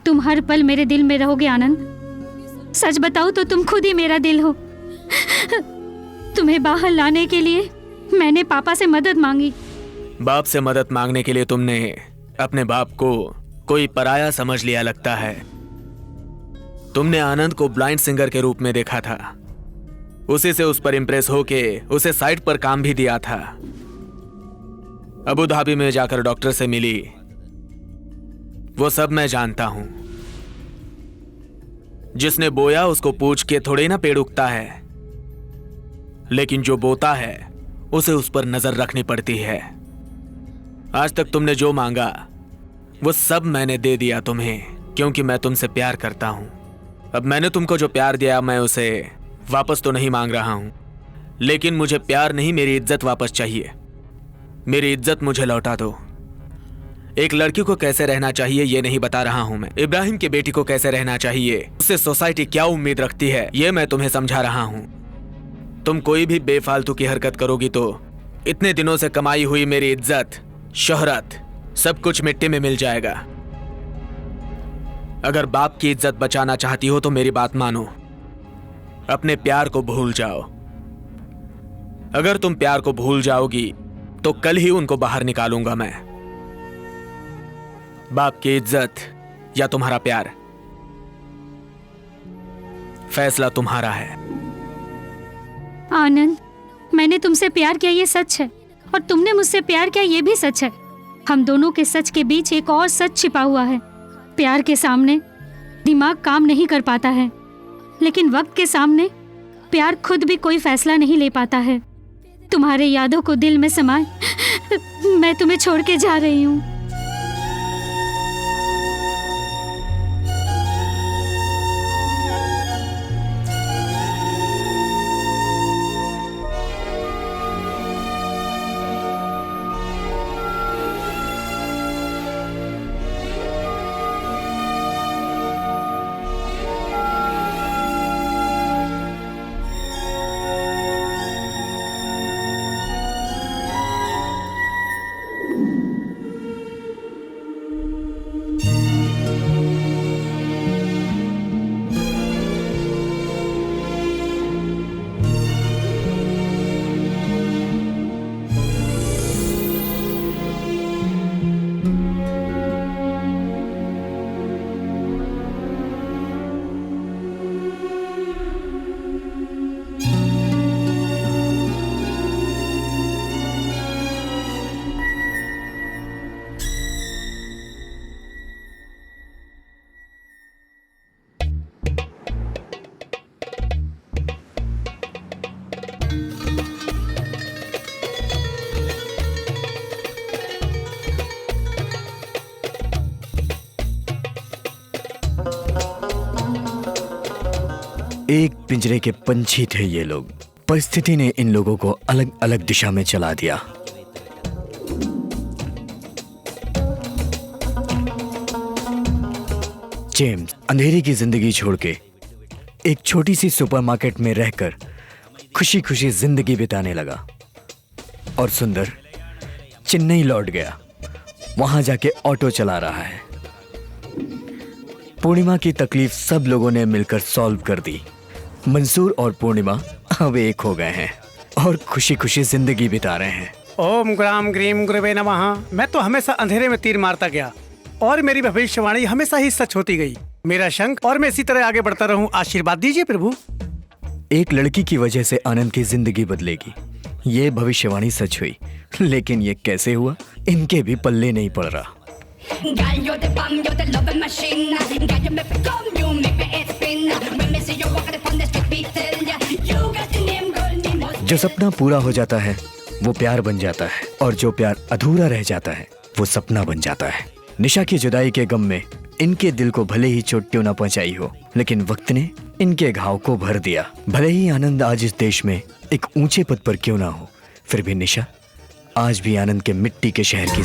तुम हर पल मेरे दिल में रहोगे आनंद। सच बताऊँ तो तुम खुद ही मेरा दिल हो। तुम्हें बाहर लाने के लिए मैंने पापा से मदद मांगी। बाप से मदद मांगने के लिए तुमने अपने बाप को कोई पराया समझ लिया लगता है। तुमने आनंद को ब्लाइंड सिंगर के रूप में देखा था, उसी से उस पर इंप्रेस होके उसे साइट पर काम भी दिया था। अबू धाबी में जाकर डॉक्टर से मिली, वो सब मैं जानता हूं। जिसने बोया उसको पूछ के थोड़े ना पेड़ उगता है, लेकिन जो बोता है उसे उस पर नजर रखनी पड़ती है। आज तक तुमने जो मांगा वो सब मैंने दे दिया तुम्हें, क्योंकि मैं तुमसे प्यार करता हूं। अब मैंने तुमको जो प्यार दिया मैं उसे वापस तो नहीं मांग रहा हूं, लेकिन मुझे प्यार नहीं, मेरी इज्जत वापस चाहिए। मेरी इज्जत मुझे लौटा दो। एक लड़की को कैसे रहना चाहिए ये नहीं बता रहा हूं मैं। इब्राहिम की बेटी को कैसे रहना चाहिए, उससे सोसाइटी क्या उम्मीद रखती है, ये मैं तुम्हें समझा रहा हूं। तुम कोई भी बेफालतू की हरकत करोगी तो इतने दिनों से कमाई हुई मेरी इज्जत, शोहरत, सब कुछ मिट्टी में मिल जाएगा। अगर बाप की इज्जत बचाना चाहती हो तो मेरी बात मानो, अपने प्यार को भूल जाओ। अगर तुम प्यार को भूल जाओगी तो कल ही उनको बाहर निकालूंगा मैं। बाप की इज्जत या तुम्हारा प्यार, फैसला तुम्हारा है। आनंद, मैंने तुमसे प्यार किया ये सच है, और तुमने मुझसे प्यार किया ये भी सच है। हम दोनों के सच के बीच एक और सच छिपा हुआ है। प्यार के सामने दिमाग काम नहीं कर पाता है, लेकिन वक्त के सामने प्यार खुद भी कोई फैसला नहीं ले पाता है। तुम्हारे यादों को दिल में समाए मैं तुम्हें छोड़ के जा रही हूँ। पिंजरे के पंछी थे ये लोग। परिस्थिति ने इन लोगों को अलग अलग दिशा में चला दिया। जेम्स अंधेरी की जिंदगी छोड़ के एक छोटी सी सुपरमार्केट में रहकर खुशी खुशी जिंदगी बिताने लगा। और सुंदर चेन्नई लौट गया, वहां जाके ऑटो चला रहा है। पूर्णिमा की तकलीफ सब लोगों ने मिलकर सॉल्व कर दी। मंसूर और पूर्णिमा अब एक हो गए हैं और खुशी खुशी जिंदगी बिता रहे हैं। ओम ग्राम ग्रीम गुरुवे नमः। मैं तो हमेशा अंधेरे में तीर मारता गया और मेरी भविष्यवाणी हमेशा ही सच होती गई। मेरा शंख और मैं इसी तरह आगे बढ़ता रहूं। आशीर्वाद दीजिए प्रभु। एक लड़की की वजह से आनंद की जिंदगी बदलेगी, ये भविष्यवाणी सच हुई। लेकिन ये कैसे हुआ, इनके भी पल्ले नहीं पड़ रहा। जो सपना पूरा हो जाता है वो प्यार बन जाता है, और जो प्यार अधूरा रह जाता है वो सपना बन जाता है। निशा की जुदाई के गम में इनके दिल को भले ही चोट क्यों ना पहुंचाई हो, लेकिन वक्त ने इनके घाव को भर दिया। भले ही आनंद आज इस देश में एक ऊंचे पद पर क्यों ना हो, फिर भी निशा आज भी आनंद के मिट्टी के शहर की